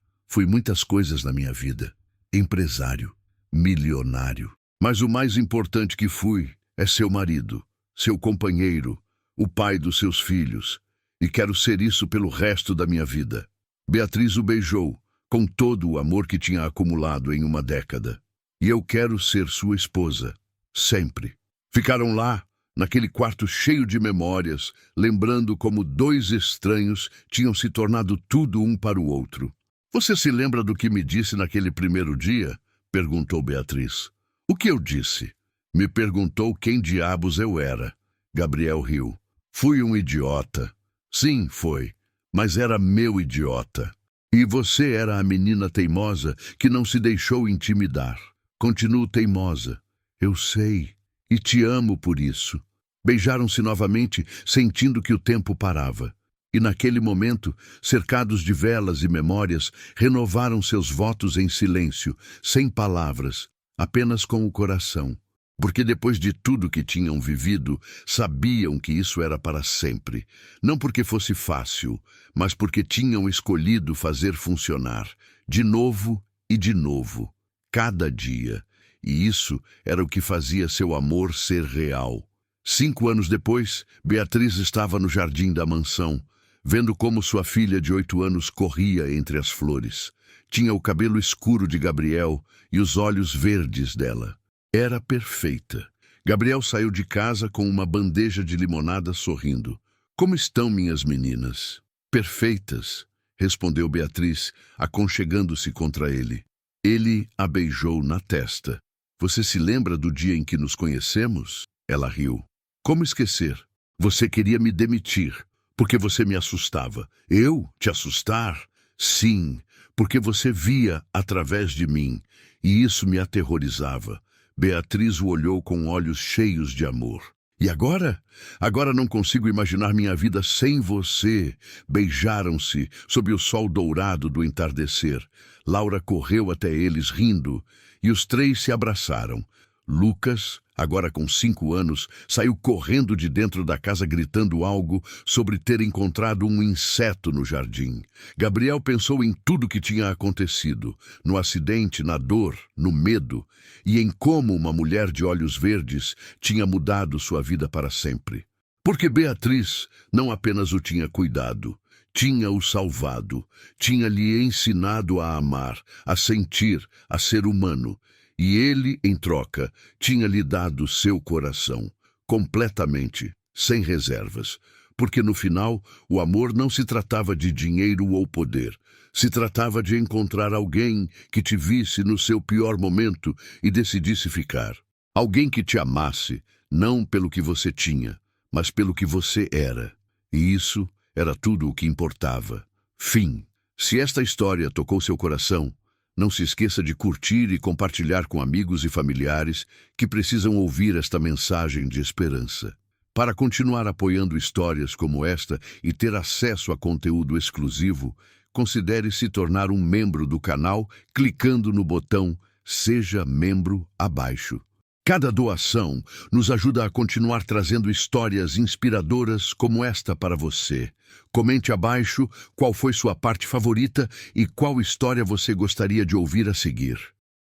Fui muitas coisas na minha vida. Empresário, milionário. Mas o mais importante que fui é seu marido, seu companheiro, o pai dos seus filhos. E quero ser isso pelo resto da minha vida." Beatriz o beijou, com todo o amor que tinha acumulado em uma década. "E eu quero ser sua esposa, sempre." Ficaram lá, naquele quarto cheio de memórias, lembrando como 2 estranhos tinham se tornado tudo um para o outro. "Você se lembra do que me disse naquele primeiro dia?" perguntou Beatriz. "O que eu disse?" "Me perguntou quem diabos eu era." Gabriel riu. "Fui um idiota." "Sim, foi. Mas era meu idiota. E você era a menina teimosa que não se deixou intimidar. Continuo teimosa." "Eu sei. E te amo por isso." Beijaram-se novamente, sentindo que o tempo parava. E naquele momento, cercados de velas e memórias, renovaram seus votos em silêncio, sem palavras, apenas com o coração. Porque depois de tudo que tinham vivido, sabiam que isso era para sempre. Não porque fosse fácil, mas porque tinham escolhido fazer funcionar, de novo e de novo, cada dia. E isso era o que fazia seu amor ser real. 5 anos depois, Beatriz estava no jardim da mansão, vendo como sua filha de 8 anos corria entre as flores. Tinha o cabelo escuro de Gabriel e os olhos verdes dela. Era perfeita. Gabriel saiu de casa com uma bandeja de limonada sorrindo. "Como estão minhas meninas?" "Perfeitas", respondeu Beatriz, aconchegando-se contra ele. Ele a beijou na testa. "Você se lembra do dia em que nos conhecemos?" Ela riu. "Como esquecer? Você queria me demitir, porque você me assustava." "Eu? Te assustar?" "Sim, porque você via através de mim, e isso me aterrorizava." Beatriz o olhou com olhos cheios de amor. "E agora? Agora não consigo imaginar minha vida sem você." Beijaram-se sob o sol dourado do entardecer. Laura correu até eles rindo, e os 3 se abraçaram. Lucas, agora com 5 anos, saiu correndo de dentro da casa gritando algo sobre ter encontrado um inseto no jardim. Gabriel pensou em tudo que tinha acontecido, no acidente, na dor, no medo, e em como uma mulher de olhos verdes tinha mudado sua vida para sempre. Porque Beatriz não apenas o tinha cuidado, tinha-o salvado, tinha-lhe ensinado a amar, a sentir, a ser humano. E ele, em troca, tinha-lhe dado seu coração, completamente, sem reservas. Porque no final, o amor não se tratava de dinheiro ou poder. Se tratava de encontrar alguém que te visse no seu pior momento e decidisse ficar. Alguém que te amasse, não pelo que você tinha, mas pelo que você era. E isso era tudo o que importava. Fim. Se esta história tocou seu coração, não se esqueça de curtir e compartilhar com amigos e familiares que precisam ouvir esta mensagem de esperança. Para continuar apoiando histórias como esta e ter acesso a conteúdo exclusivo, considere se tornar um membro do canal clicando no botão Seja Membro abaixo. Cada doação nos ajuda a continuar trazendo histórias inspiradoras como esta para você. Comente abaixo qual foi sua parte favorita e qual história você gostaria de ouvir a seguir.